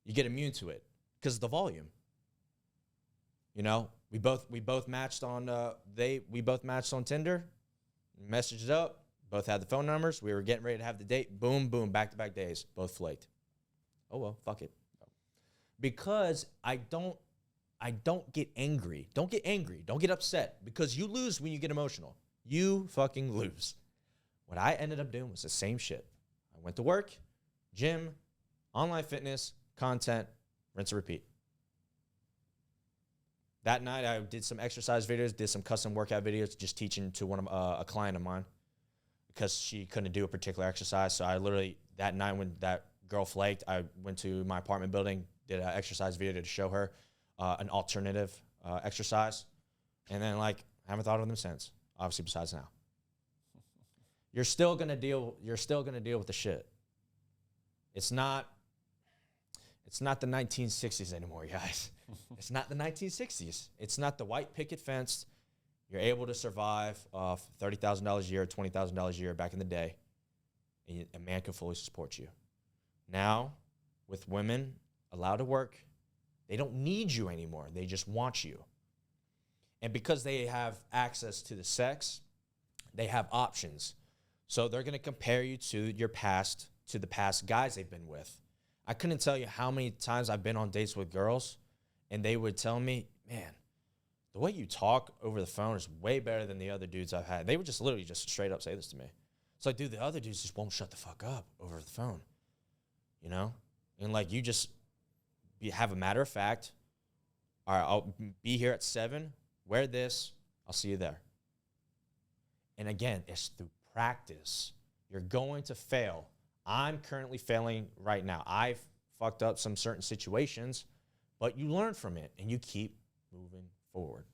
You get immune to it because of the volume. We both matched on we both matched on Tinder, messaged up, both had the phone numbers. We were getting ready to have the date. Boom, boom, back to back days, both flaked. Oh well, fuck it. Because I don't get angry. Don't get angry. Don't get upset because you lose when you get emotional. You fucking lose. What I ended up doing was the same shit. I went to work, gym, online fitness, content, rinse and repeat. That night, I did some exercise videos, did some custom workout videos, just teaching to a client of mine because she couldn't do a particular exercise. So I literally, that night when that girl flaked, I went to my apartment building, did an exercise video to show her an alternative exercise. And then, I haven't thought of them since, obviously, besides now. You're still gonna deal with the shit. It's not the 1960s anymore, guys. It's not the 1960s. It's not the white picket fence. You're able to survive off $30,000 a year, $20,000 a year back in the day, and a man can fully support you. Now, with women allowed to work, they don't need you anymore. They just want you. And because they have access to the sex, they have options. So they're going to compare you to the past guys they've been with. I couldn't tell you how many times I've been on dates with girls, and they would tell me, man, the way you talk over the phone is way better than the other dudes I've had. They would just literally just straight up say this to me. It's like, dude, the other dudes just won't shut the fuck up over the phone, And you just have a matter of fact, all right, I'll be here at 7, wear this, I'll see you there. And again, it's through practice. You're going to fail. I'm currently failing right now. I've fucked up some certain situations, but you learn from it and you keep moving forward.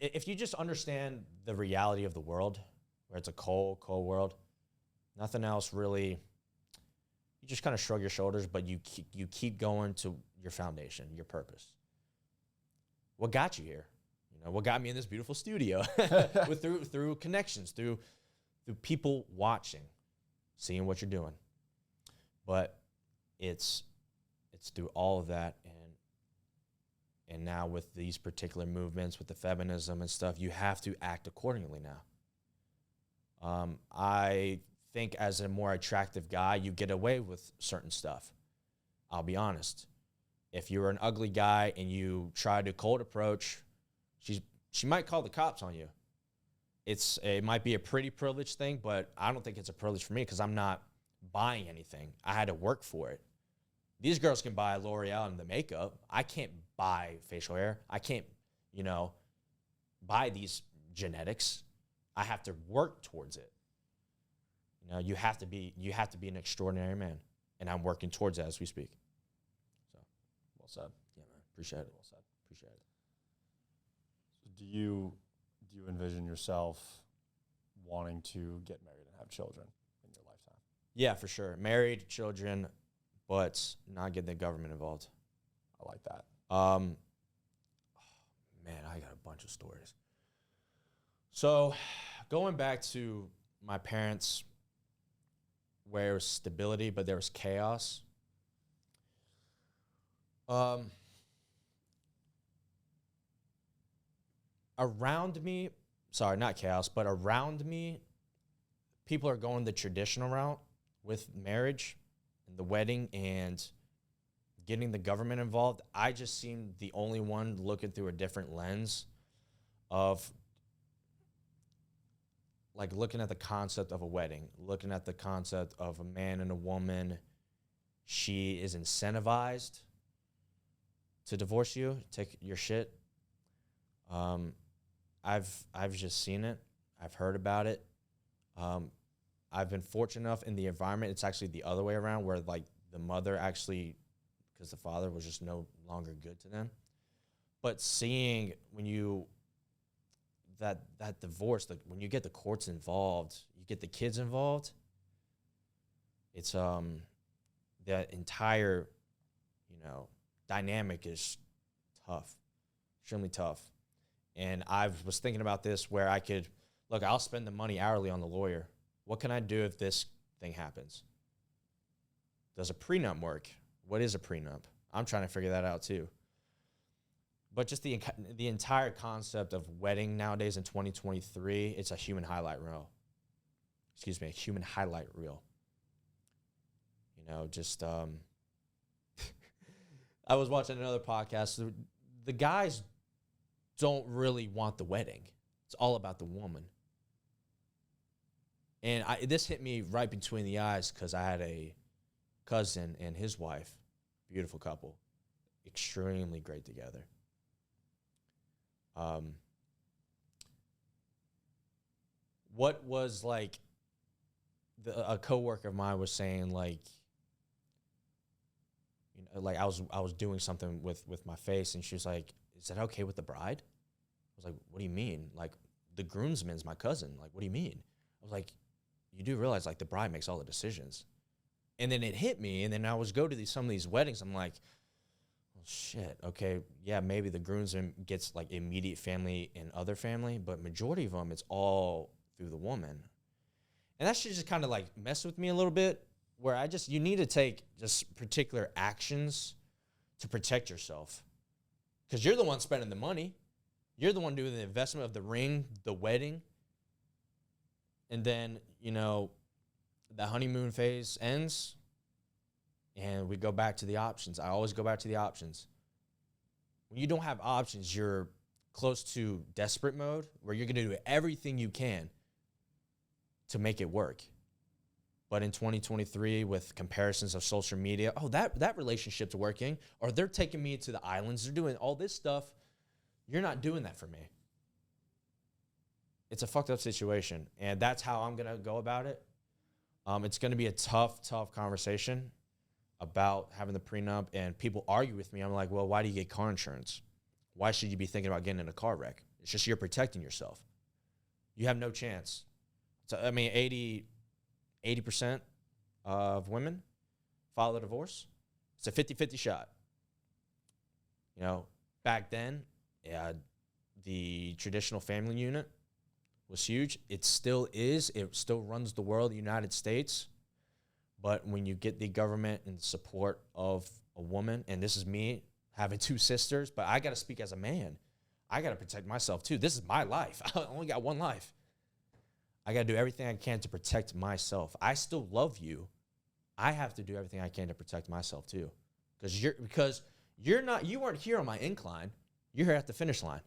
If you just understand the reality of the world, where it's a cold, cold world, nothing else really, you just kind of shrug your shoulders, but you keep going to your foundation, your purpose. What got you here? What got me in this beautiful studio? through connections, through people watching, seeing what you're doing. But it's through all of that, and now with these particular movements, with the feminism and stuff, you have to act accordingly now. I think as a more attractive guy, you get away with certain stuff. I'll be honest. If you're an ugly guy and you try to cold approach, she might call the cops on you. It might be a pretty privileged thing, but I don't think it's a privilege for me because I'm not buying anything. I had to work for it. These girls can buy L'Oreal and the makeup. I can't buy facial hair. I can't, buy these genetics. I have to work towards it. You have to be an extraordinary man, and I'm working towards that as we speak. So, well said. Yeah, man. Appreciate it. Well said. Appreciate it. So do you envision yourself wanting to get married and have children in your lifetime? Yeah, for sure. Married, children, but not getting the government involved. I like that. Man, I got a bunch of stories. So, going back to my parents, where there was stability, but there was chaos. Around me, sorry, not chaos, but around me, people are going the traditional route with marriage and the wedding, and getting the government involved, I just seem the only one looking through a different lens of like looking at the concept of a wedding, looking at the concept of a man and a woman. She is incentivized to divorce you, take your shit. I've just seen it. I've heard about it. I've been fortunate enough in the environment. It's actually the other way around, where like the mother actually, because the father was just no longer good to them. But seeing when you that divorce, like when you get the courts involved, you get the kids involved. It's the entire, dynamic is tough, extremely tough. And I was thinking about this where I could, look, I'll spend the money hourly on the lawyer. What can I do if this thing happens? Does a prenup work? What is a prenup? I'm trying to figure that out too. But just the entire concept of wedding nowadays in 2023, it's a human highlight reel. A human highlight reel. I was watching another podcast. The guys don't really want the wedding. It's all about the woman. And this hit me right between the eyes because I had a cousin and his wife, beautiful couple, extremely great together. What was like, a coworker of mine was saying, like, like I was doing something with my face, and she was like, "Is that okay with the bride?" I was like, "What do you mean? Like, the groomsman's my cousin. Like, what do you mean?" I was like, "You do realize like the bride makes all the decisions." And then it hit me, and then I was go to some of these weddings. I'm like, "Oh shit, okay, yeah, maybe the groomsman gets like immediate family and other family, but majority of them, it's all through the woman." And that shit just kind of like messed with me a little bit, where you need to take just particular actions to protect yourself. Because you're the one spending the money. You're the one doing the investment of the ring, the wedding. And then, the honeymoon phase ends, and we go back to the options. I always go back to the options. When you don't have options, you're close to desperate mode, where you're going to do everything you can to make it work. But in 2023, with comparisons of social media, oh, that relationship's working, or they're taking me to the islands, they're doing all this stuff. You're not doing that for me. It's a fucked up situation, and that's how I'm going to go about it. It's going to be a tough conversation about having the prenup, and people argue with me. I'm like, well, why do you get car insurance? Why should you be thinking about getting in a car wreck? It's just you're protecting yourself. You have no chance. So, 80% of women file a divorce. It's a 50-50 shot. Back then, the traditional family unit was huge. It still is. It still runs the world, the United States. But when you get the government and support of a woman, and this is me having two sisters, but I got to speak as a man. I got to protect myself too. This is my life. I only got one life. I got to do everything I can to protect myself. I still love you. I have to do everything I can to protect myself too. Because you weren't here on my incline. You're here at the finish line.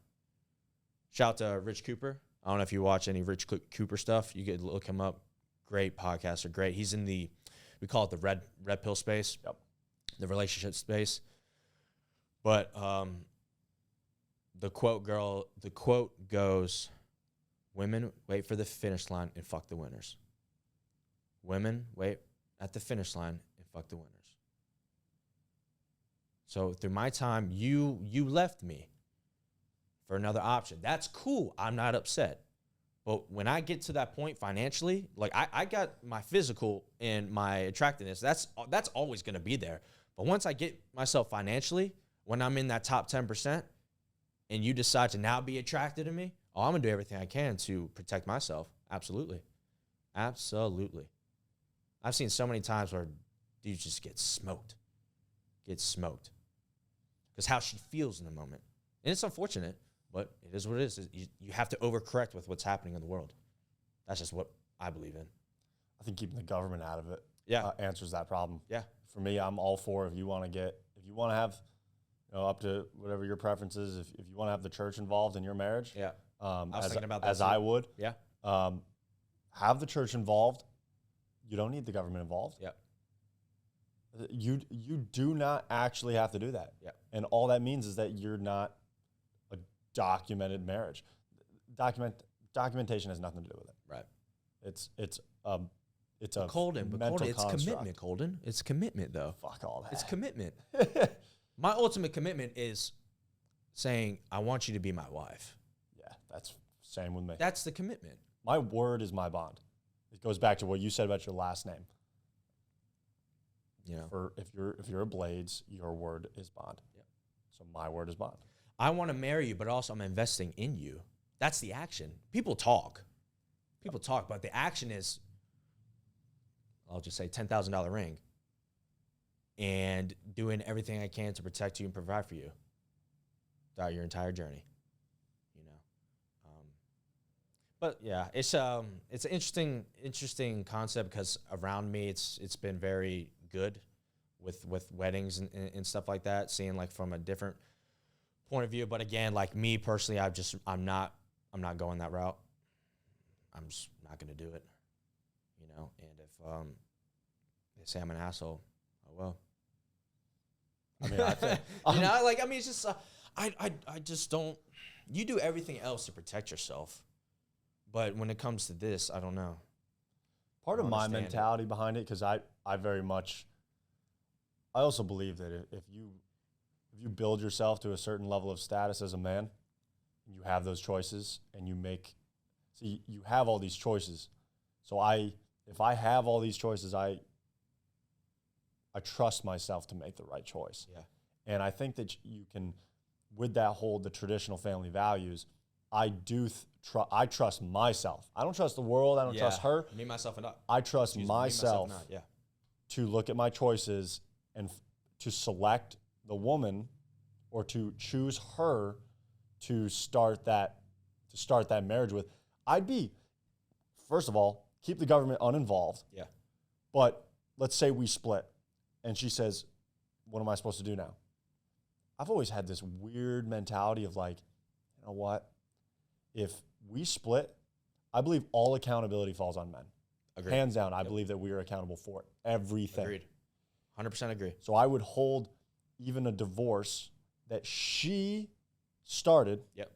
Shout out to Rich Cooper. I don't know if you watch any Rich Cooper stuff. You could look him up. Great podcaster, great. He's in we call it the red pill space. Yep. The relationship space. But the quote goes, "Women wait for the finish line and fuck the winners. Women wait at the finish line and fuck the winners." So through my time, you left me for another option. That's cool. I'm not upset. But when I get to that point financially, like I got my physical and my attractiveness, that's always going to be there. But once I get myself financially, when I'm in that top 10% and you decide to now be attracted to me, I'm going to do everything I can to protect myself. Absolutely. Absolutely. I've seen so many times where dudes just get smoked. Because how she feels in the moment. And it's unfortunate, but it is what it is. You have to overcorrect with what's happening in the world. That's just what I believe in. I think keeping the government out of it Yeah. answers that problem. Yeah. For me, I'm all for if you want to if you want to have, up to whatever your preference is, if you want to have the church involved in your marriage, Yeah. I was thinking about that as too. I would, Yeah. have the church involved. You don't need the government involved. Yeah. You do not actually have to do that. Yeah. And all that means is that you're not a documented marriage. Documentation has nothing to do with it. Right. It's a Colden, mental it's construct. commitment, Colden. It's commitment, though. Fuck all that. It's commitment. My ultimate commitment is saying, I want you to be my wife. Yeah, that's same with me. That's the commitment. My word is my bond. It goes back to what you said about your last name. You know, For if you're a Blades, your word is bond. Yeah. So my word is bond. I want to marry you, but also I'm investing in you. That's the action. People talk, but the action is, I'll just say $10,000 ring and doing everything I can to protect you and provide for you throughout your entire journey. But yeah, it's an interesting concept because around me it's been very good with weddings and stuff like that, seeing like from a different point of view. But again, like me personally, I'm not going that route. I'm just not going to do it, And if they say I'm an asshole, oh well. I mean, I think it's just I just don't. You do everything else to protect yourself. But when it comes to this, I don't know. Part of my mentality behind it, because I also believe that if you build yourself to a certain level of status as a man, you have those choices, and you have all these choices. So if I have all these choices, I trust myself to make the right choice. Yeah. And I think that you can, with that the traditional family values, I trust myself. I don't trust the world. I don't trust her. Me, myself, and I. I trust myself Yeah. to look at my choices and to select the woman or to choose her to start that marriage with. First of all, keep the government uninvolved. Yeah. But let's say we split and she says, what am I supposed to do now? I've always had this weird mentality of like, you know what? If we split, I believe all accountability falls on men. Agreed. Hands down, I believe that we are accountable for everything. Agreed. 100% agree. So I would hold even a divorce that she started. Yep.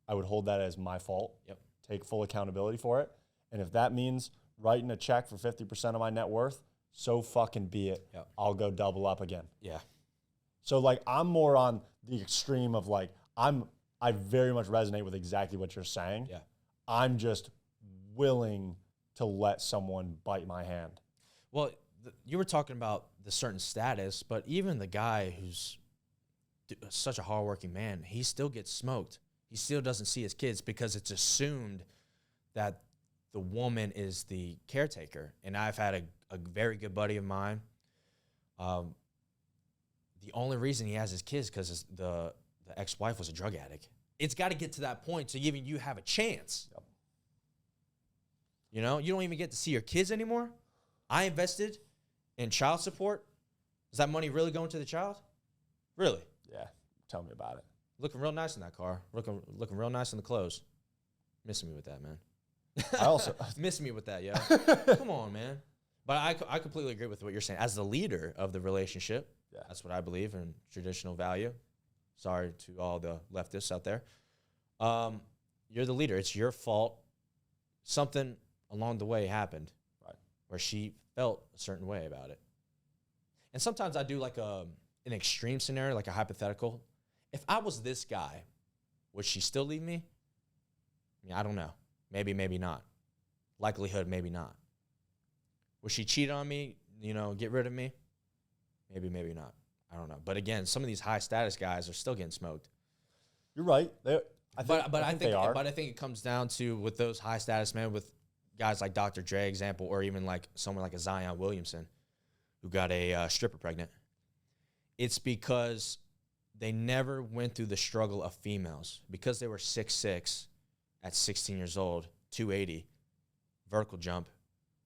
I would hold that as my fault. Yep. Take full accountability for it. And if that means writing a check for 50% of my net worth, so fucking be it. Yep. I'll go double up again. Yeah. So like I'm more on the extreme of like I very much resonate with exactly what you're saying. Yeah. I'm just willing to let someone bite my hand. Well, you were talking about the certain status, but even the guy who's such a hardworking man, he still gets smoked. He still doesn't see his kids because it's assumed that the woman is the caretaker. And I've had a very good buddy of mine. The only reason he has his kids because the ex-wife was a drug addict. It's got to get to that point so even you have a chance. Yep. You don't even get to see your kids anymore. I invested in child support. Is that money really going to the child? Really? Yeah, tell me about it. Looking real nice in that car. Looking real nice in the clothes. Missing me with that, man. I also missing me with that, yeah. Come on, man. But I completely agree with what you're saying. As the leader of the relationship, yeah. That's what I believe in traditional value. Sorry to all the leftists out there. You're the leader. It's your fault. Something along the way happened, right, where she felt a certain way about it. And sometimes I do like an extreme scenario, like a hypothetical. If I was this guy, would she still leave me? I mean, I don't know. Maybe, maybe not. Likelihood, maybe not. Would she cheat on me, get rid of me? Maybe, maybe not. I don't know. But again, some of these high status guys are still getting smoked. You're right. I think they are. But I think it comes down to with those high status men, with guys like Dr. Dre example, or even like someone like a Zion Williamson, who got a stripper pregnant. It's because they never went through the struggle of females. Because they were 6'6", at 16 years old, 280, vertical jump,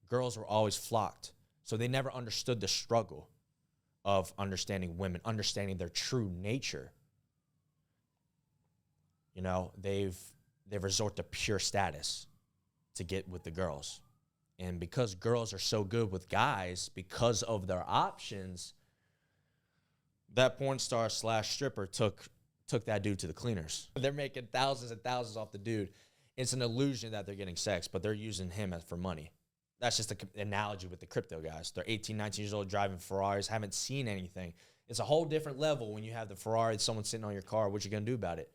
girls were always flocked. So they never understood the struggle of understanding women, understanding their true nature. You know, they resort to pure status to get with the girls. And because girls are so good with guys, because of their options, that porn star / stripper took that dude to the cleaners. They're making thousands and thousands off the dude. It's an illusion that they're getting sex, but they're using him for money. That's just an analogy with the crypto guys. They're 18, 19 years old, driving Ferraris, haven't seen anything. It's a whole different level when you have the Ferrari, someone sitting on your car. What you going to do about it?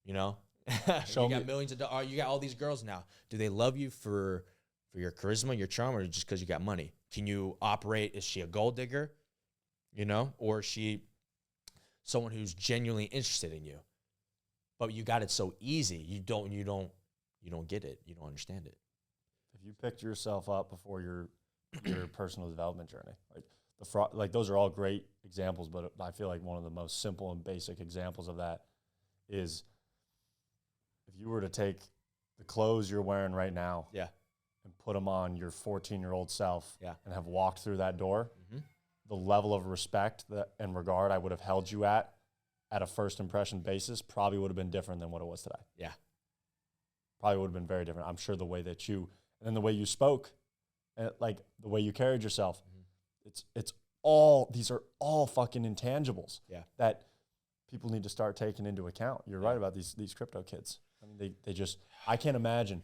You know? You got millions of dollars. You got all these girls now. Do they love you for your charisma, your charm, or just because you got money? Can you operate? Is she a gold digger? You know? Or is she someone who's genuinely interested in you? But you got it so easy. You don't get it. You don't understand it. If you picked yourself up before your personal development journey, like those are all great examples, but I feel like one of the most simple and basic examples of that is if you were to take the clothes you're wearing right now, yeah, and put them on your 14-year-old self, yeah, and have walked through that door, the level of respect and regard I would have held you at a first impression basis probably would have been different than what it was today. Yeah. Probably would have been very different. I'm sure the way that you, and then the way you spoke, and like the way you carried yourself, these are all fucking intangibles that people need to start taking into account. You're right about these crypto kids. I mean, they just, I can't imagine.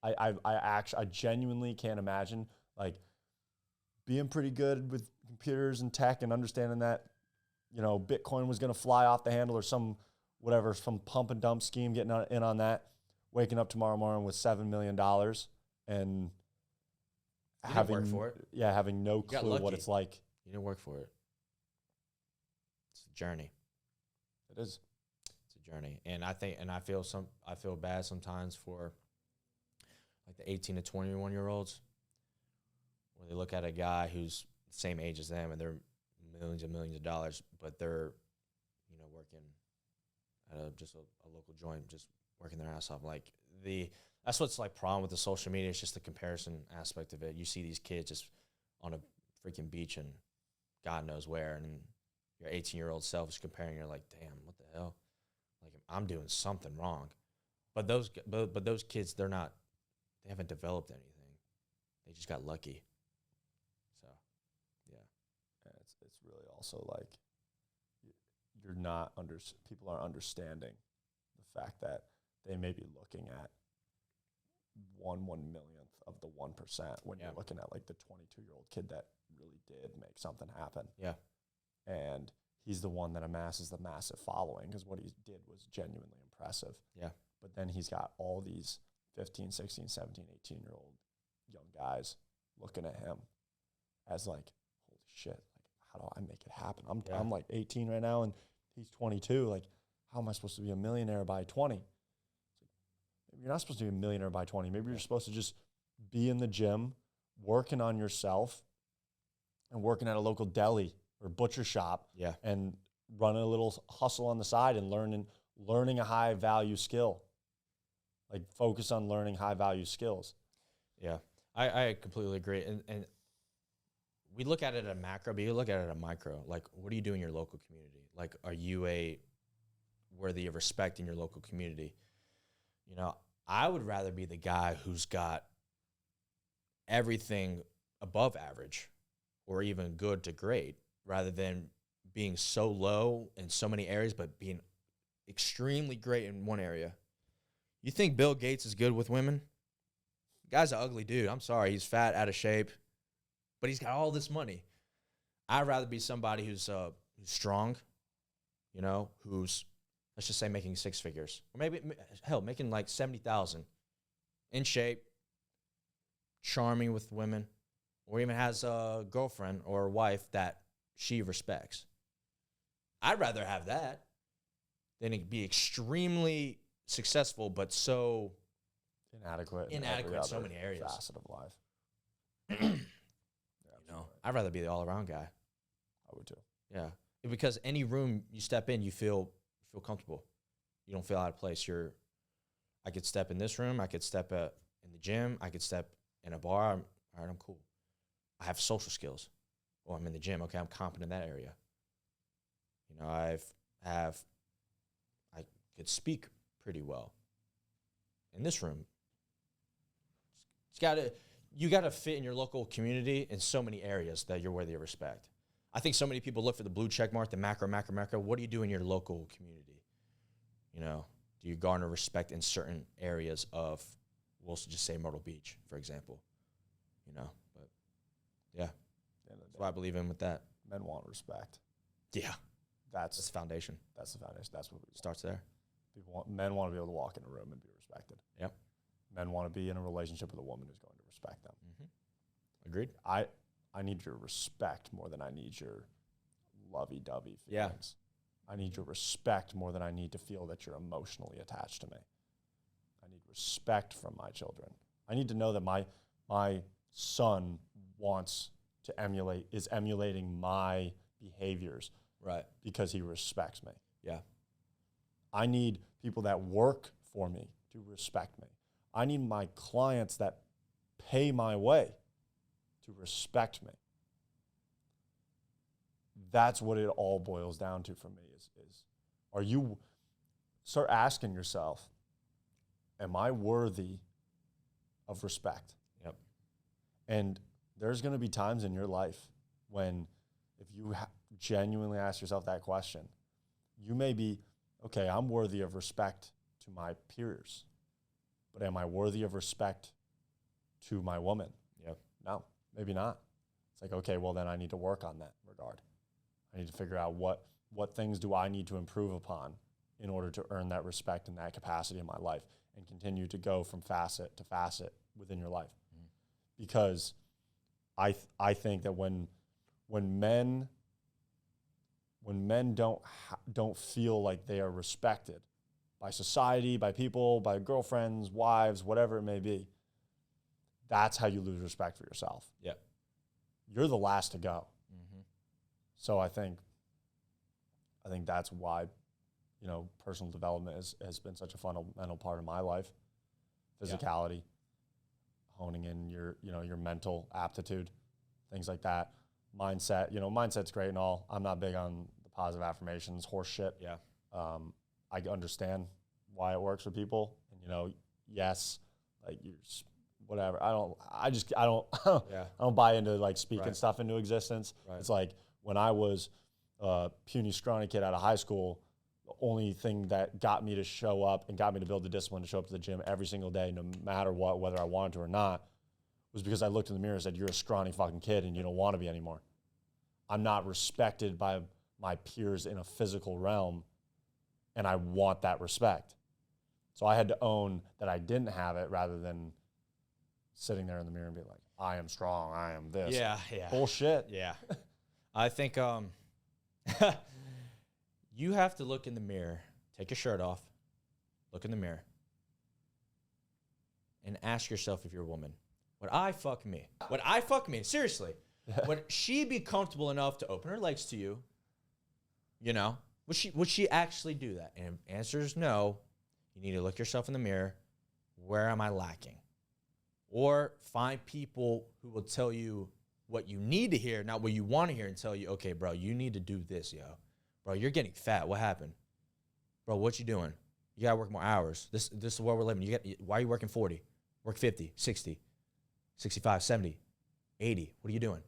I genuinely can't imagine like being pretty good with computers and tech and understanding that, you know, Bitcoin was going to fly off the handle or some pump and dump scheme, getting in on that, waking up tomorrow morning with $7 million and having work for it. Yeah, having no clue what it's like. You didn't work for it. It's a journey. It is. It's a journey. And I feel bad sometimes for like the 18 to 21-year-olds where they look at a guy who's the same age as them and they're millions and millions of dollars, but they're, you know, working at just a local joint, just working their ass off. Like that's what's like problem with the social media. It's just the comparison aspect of it. You see these kids just on a freaking beach and God knows where, and your 18-year-old self is comparing. You're like, damn, what the hell? Like I'm doing something wrong. But those kids, they haven't developed anything. They just got lucky. So, yeah. It's really also like people aren't understanding the fact that they may be looking at 1/1,000,000th of the 1% when you're looking at like the 22-year-old kid that really did make something happen. Yeah. And he's the one that amasses the massive following because what he did was genuinely impressive. Yeah. But then he's got all these 15, 16, 17, 18-year-old young guys looking at him as like, holy shit, like how do I make it happen? I'm like 18 right now and he's 22. Like, how am I supposed to be a millionaire by 20? Maybe you're not supposed to be a millionaire by 20. Maybe you're supposed to just be in the gym, working on yourself, and working at a local deli or butcher shop, and running a little hustle on the side and learning a high value skill. Like focus on learning high value skills. Yeah, I completely agree. And we look at it at a macro, but you look at it at a micro. Like, what do you do in your local community? Like, are you worthy of respect in your local community? You know, I would rather be the guy who's got everything above average or even good to great rather than being so low in so many areas but being extremely great in one area. You think Bill Gates is good with women? The guy's an ugly dude. I'm sorry. He's fat, out of shape, but he's got all this money. I'd rather be somebody who's strong, you know, who's, let's just say, making six figures. Or maybe, hell, making like 70,000, in shape, charming with women, or even has a girlfriend or a wife that she respects. I'd rather have that than be extremely successful, but so inadequate in so many areas. Facet of life. You know, I'd rather be the all-around guy. I would too. Yeah, because any room you step in, you feel comfortable. You don't feel out of place. I could step in this room. I could step in the gym. I could step in a bar. All right, I'm cool. I have social skills. Oh, I'm in the gym. Okay, I'm competent in that area. You know, I could speak pretty well. In this room, you gotta fit in your local community in so many areas that you're worthy of respect. I think so many people look for the blue check mark, the macro. What do you do in your local community? You know, do you garner respect in certain areas of, we'll just say Myrtle Beach, for example? You know, but yeah, that's what I believe in with that. Men want respect. Yeah, That's the foundation. That's the foundation. That's what Starts there. men want to be able to walk in a room and be respected. Yep. Men want to be in a relationship with a woman who's going to respect them. Mm-hmm. Agreed. I need your respect more than I need your lovey-dovey Yeah. feelings. I need your respect more than I need to feel that you're emotionally attached to me. I need respect from my children. I need to know that my son is emulating my behaviors, Right. because he respects me. Yeah. I need people that work for me to respect me. I need my clients that pay my way to respect me. That's what it all boils down to for me is are you, start asking yourself, am I worthy of respect? Yep. And there's going to be times in your life when, if you genuinely ask yourself that question, you may be, okay, I'm worthy of respect to my peers, but am I worthy of respect to my woman? Yep. No, maybe not. It's like, okay, well then I need to work on that regard. I need to figure out what things do I need to improve upon in order to earn that respect and that capacity in my life, and continue to go from facet to facet within your life. Because I think that when men don't feel like they are respected by society, by people, by girlfriends, wives, whatever it may be, that's how you lose respect for yourself. Yeah. You're the last to go. Mm-hmm. So I think that's why, personal development has been such a fundamental part of my life. Physicality, honing in your mental aptitude, things like that. Mindset, mindset's great and all. I'm not big on the positive affirmations, horse shit. Yeah. I understand why it works for people, and yes, like you're whatever. I don't Yeah. I don't buy into like speaking Right. stuff into existence. Right. It's like when I was a puny, scrawny kid out of high school, the only thing that got me to show up and got me to build the discipline to show up to the gym every single day, no matter what, whether I wanted to or not, was because I looked in the mirror and said, you're a scrawny fucking kid and you don't want to be anymore. I'm not respected by my peers in a physical realm, and I want that respect. So I had to own that I didn't have it, rather than sitting there in the mirror and being like, I am strong, I am this. Yeah. Bullshit. Yeah. I think you have to look in the mirror, take your shirt off, look in the mirror, and ask yourself, if you're a woman, would I fuck me? Would I fuck me? Seriously. Would she be comfortable enough to open her legs to you? Would she actually do that? And if the answer is no, you need to look yourself in the mirror. Where am I lacking? Or find people who will tell you what you need to hear, not what you want to hear, and tell you, okay, bro, you need to do this, yo. Bro, you're getting fat. What happened? Bro, what you doing? You got to work more hours. This is where we're living. Why are you working 40? Work 50, 60, 65, 70, 80. What are you doing?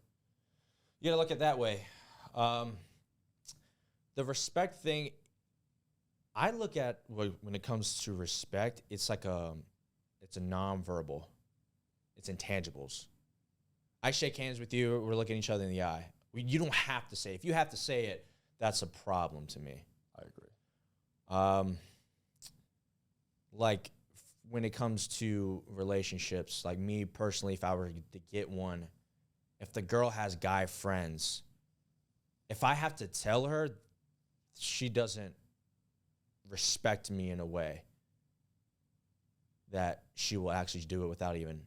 You got to look at it that way. The respect thing, I look at when it comes to respect, it's like it's a nonverbal. It's intangibles. I shake hands with you. We're looking each other in the eye. You don't have to say it. If you have to say it, that's a problem to me. I agree. Like when it comes to relationships, like me personally, if I were to get one, if the girl has guy friends, if I have to tell her, she doesn't respect me in a way that she will actually do it without even,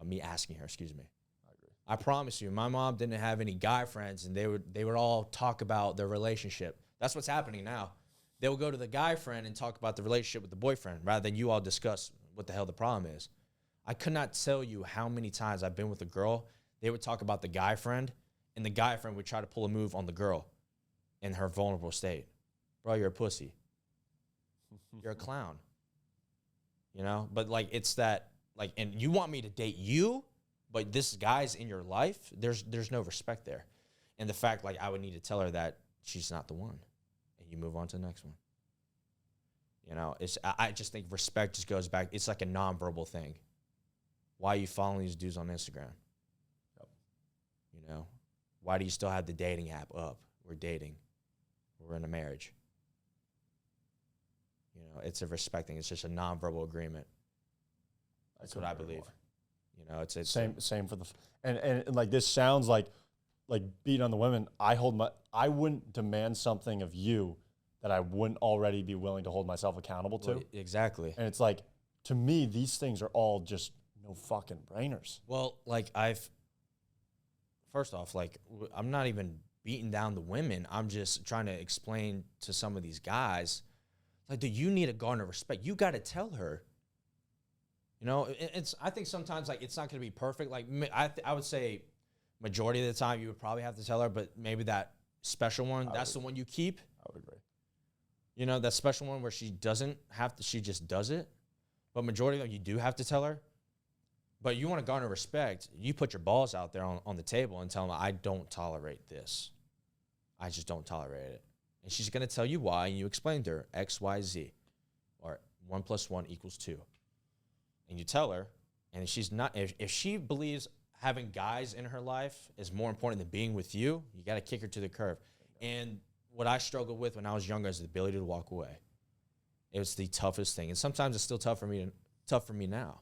me asking her, excuse me. I agree. I promise you, my mom didn't have any guy friends, and they would all talk about their relationship. That's what's happening now. They will go to the guy friend and talk about the relationship with the boyfriend, rather than you all discuss what the hell the problem is. I could not tell you how many times I've been with a girl they would talk about the guy friend, and the guy friend would try to pull a move on the girl in her vulnerable state. Bro, you're a pussy. You're a clown. You know? But, like, it's that, like, and you want me to date you, but this guy's in your life, there's no respect there. And the fact, like, I would need to tell her that she's not the one. And you move on to the next one. You know, I just think respect just goes back. It's like a nonverbal thing. Why are you following these dudes on Instagram? Yep. You know? Why do you still have the dating app up? We're dating. We're in a marriage. You know, it's a respect thing. It's just a nonverbal agreement. That's what I believe. You know, it's same for the and like this sounds like beat on the women. I wouldn't demand something of you that I wouldn't already be willing to hold myself accountable to. Well, exactly. And it's like, to me, these things are all just no fucking brainers. Well, like first off, like I'm not even beating down the women. I'm just trying to explain to some of these guys, like, dude, you need to garner respect. You got to tell her. You know, I think sometimes, like, it's not going to be perfect. Like, I would say majority of the time you would probably have to tell her, but maybe that special one, that's the one you keep. I would agree. You know, that special one where she doesn't have to, she just does it. But majority of them, you do have to tell her. But you want to garner respect, you put your balls out there on the table and tell them, I don't tolerate this. I just don't tolerate it. And she's going to tell you why, and you explain to her X, Y, Z, or 1 + 1 = 2. And you tell her, and she's not, if she believes having guys in her life is more important than being with you, you got to kick her to the curb. And what I struggled with when I was younger is the ability to walk away. It was the toughest thing. And sometimes it's still tough for me now.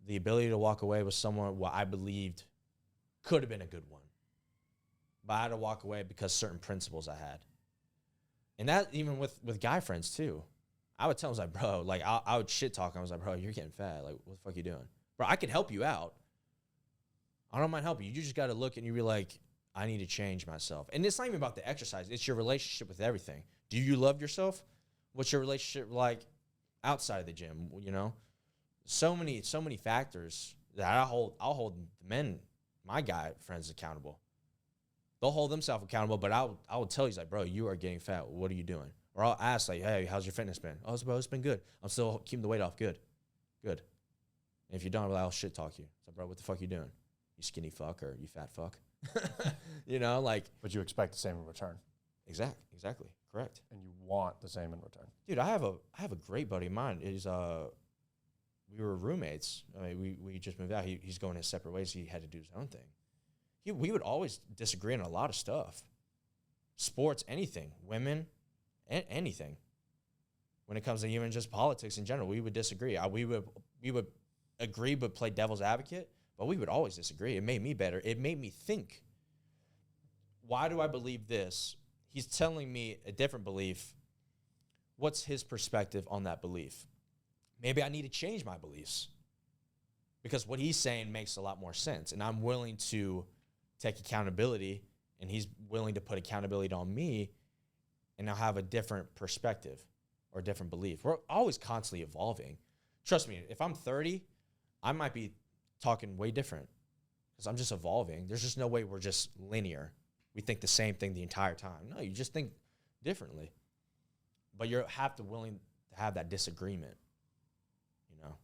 The ability to walk away with someone what I believed could have been a good one. But I had to walk away because certain principles I had. And that even with guy friends too. I would tell them, like, bro, like I would shit talk. I was like, bro, you're getting fat. Like, what the fuck you doing? Bro, I can help you out. I don't mind helping you. You just got to look and you be like, I need to change myself. And it's not even about the exercise. It's your relationship with everything. Do you love yourself? What's your relationship like outside of the gym? You know, so many factors that I'll hold the men, my guy friends, accountable. They'll hold themselves accountable, but I will tell you, like, bro, you are getting fat. What are you doing? Or I'll ask, like, hey, how's your fitness been? Oh, bro, it's been good. I'm still keeping the weight off. Good. And if you don't, I'll shit talk you. So, bro, what the fuck you doing? You skinny fuck or you fat fuck? You know, like. But you expect the same in return. Exactly. Correct. And you want the same in return. Dude, I have a great buddy of mine. We were roommates. I mean, we just moved out. He's going his separate ways. He had to do his own thing. We would always disagree on a lot of stuff. Sports, anything. Women, anything. When it comes to even just politics in general, we would disagree. We would agree but play devil's advocate, but we would always disagree. It made me better. It made me think. Why do I believe this? He's telling me a different belief. What's his perspective on that belief? Maybe I need to change my beliefs because what he's saying makes a lot more sense, and I'm willing to take accountability, and he's willing to put accountability on me, and now have a different perspective or a different belief. We're always constantly evolving. Trust me, if I'm 30, I might be talking way different because I'm just evolving. There's just no way we're just linear. We think the same thing the entire time. No, you just think differently. But you have to willing to have that disagreement. You know,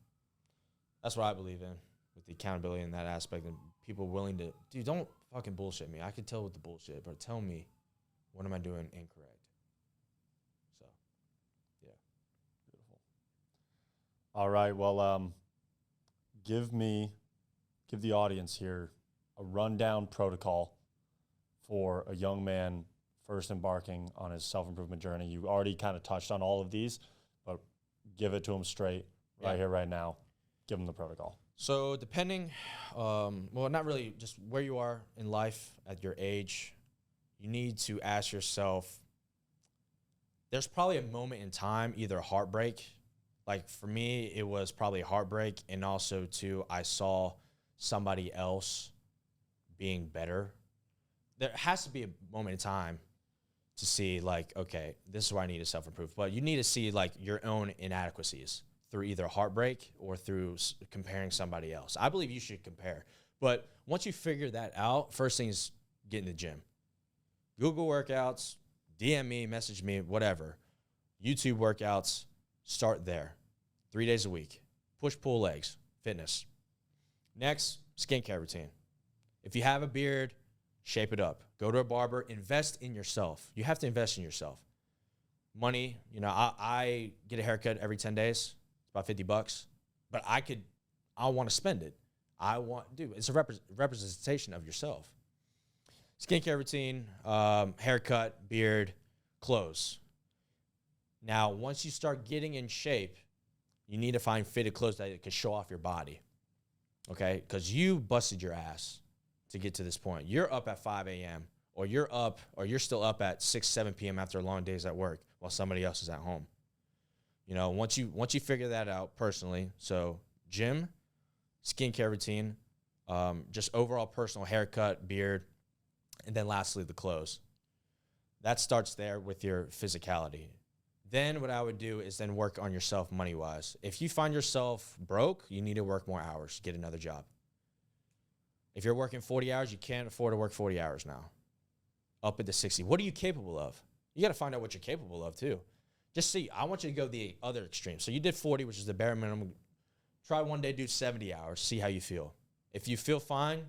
that's what I believe in with the accountability in that aspect, and people willing to, dude, don't fucking bullshit me. I can tell with the bullshit, but tell me, what am I doing incorrect? So, yeah. Beautiful. All right. Well, give the audience here a rundown protocol for a young man first embarking on his self-improvement journey. You already kind of touched on all of these, but give it to him straight right here, right now. Give him the protocol. So depending, well, not really, just where you are in life at your age, you need to ask yourself, there's probably a moment in time, either heartbreak. Like for me, it was probably heartbreak, and also too, I saw somebody else being better. There has to be a moment in time to see, like, okay, this is where I need to self-improve. But you need to see, like, your own inadequacies through either heartbreak or through comparing somebody else. I believe you should compare. But once you figure that out, first thing is get in the gym. Google workouts, DM me, message me, whatever. YouTube workouts, start there. 3 days a week. Push, pull, legs, fitness. Next, skincare routine. If you have a beard, shape it up. Go to a barber, invest in yourself. You have to invest in yourself. Money, you know, I get a haircut every 10 days. It's about $50. But I want to spend it. It's a representation of yourself. Skincare routine, haircut, beard, clothes. Now, once you start getting in shape, you need to find fitted clothes that can show off your body, okay? Because you busted your ass to get to this point. You're up at 5 a.m., or you're still up at 6, 7 p.m. after long days at work while somebody else is at home. You know, once you figure that out personally, so gym, skincare routine, just overall personal haircut, beard, and then lastly, the clothes. That starts there with your physicality. Then what I would do is then work on yourself money-wise. If you find yourself broke, you need to work more hours, get another job. If you're working 40 hours, you can't afford to work 40 hours now. Up into 60. What are you capable of? You got to find out what you're capable of too. Just see, I want you to go the other extreme. So you did 40, which is the bare minimum. Try one day, do 70 hours, see how you feel. If you feel fine,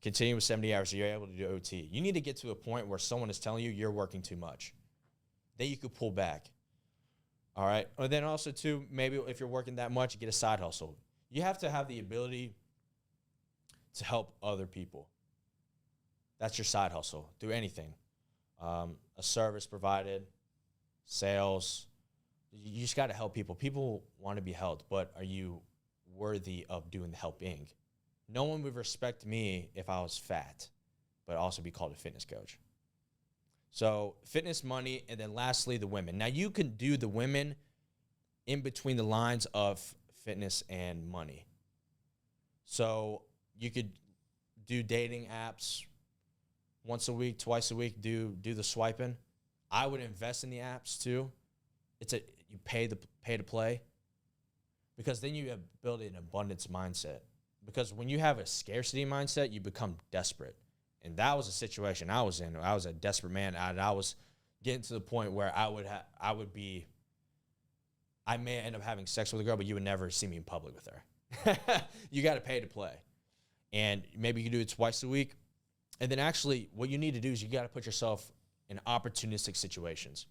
continue with 70 hours so you're able to do OT. You need to get to a point where someone is telling you you're working too much. Then you could pull back. All right? Or then also, too, maybe if you're working that much, get a side hustle. You have to have the ability to help other people. That's your side hustle. Do anything. A service provided, sales. You just got to help people. People want to be helped, but are you worthy of doing the helping? No one would respect me if I was fat, but also be called a fitness coach. So fitness, money, and then lastly, the women. Now, you can do the women in between the lines of fitness and money. So you could do dating apps once a week, twice a week, do the swiping. I would invest in the apps too. You pay to play, because then you have built an abundance mindset. Because when you have a scarcity mindset, you become desperate. And that was a situation I was in. I was a desperate man, and I was getting to the point where I may end up having sex with a girl, but you would never see me in public with her. You got to pay to play. And maybe you can do it twice a week. And then actually what you need to do is you got to put yourself in opportunistic situations.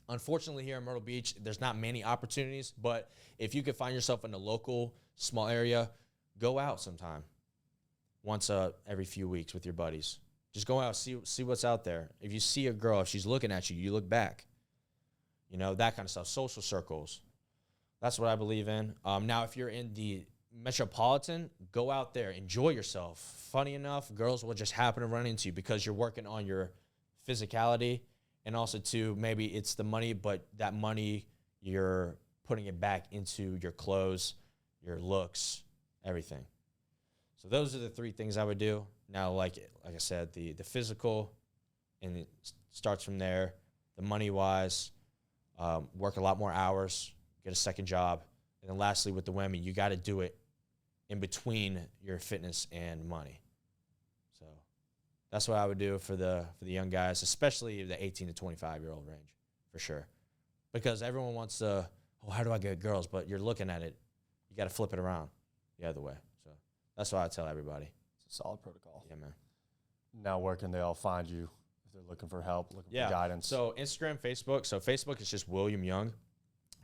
Unfortunately, here in Myrtle Beach, there's not many opportunities, but if you could find yourself in a local, small area, go out sometime. Once every few weeks with your buddies. Just go out, see what's out there. If you see a girl, if she's looking at you, you look back. You know, that kind of stuff. Social circles. That's what I believe in. Now, if you're in the metropolitan, go out there. Enjoy yourself. Funny enough, girls will just happen to run into you because you're working on your physicality. And also, too, maybe it's the money, but that money, you're putting it back into your clothes, your looks, everything. So those are the 3 things I would do. Now, like I said, the physical, and it starts from there. The money-wise, work a lot more hours, get a second job. And then lastly, with the women, you got to do it in between your fitness and money. So that's what I would do for the young guys, especially the 18 to 25-year-old range, for sure. Because everyone wants to, how do I get girls? But you're looking at it, you got to flip it around the other way. So that's what I tell everybody. It's a solid protocol. Yeah, man. Now, where can they all find you if they're looking for help, looking for guidance? So Instagram, Facebook. So Facebook is just William Young,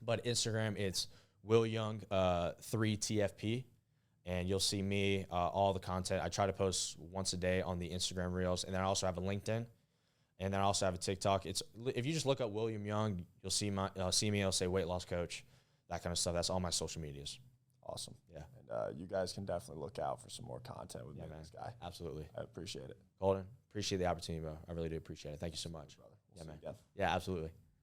but Instagram, it's Will Young 3 TFP, and you'll see me, all the content. I try to post once a day on the Instagram Reels, and then I also have a LinkedIn, and then I also have a TikTok. It's if you just look up William Young, you'll see me. It'll say weight loss coach, that kind of stuff. That's all my social medias. Awesome. Yeah. And you guys can definitely look out for some more content with me and this guy. Absolutely. I appreciate it. Golden, appreciate the opportunity, bro. I really do appreciate it. Thank you so much. Brother. We'll see you again. Yeah, absolutely.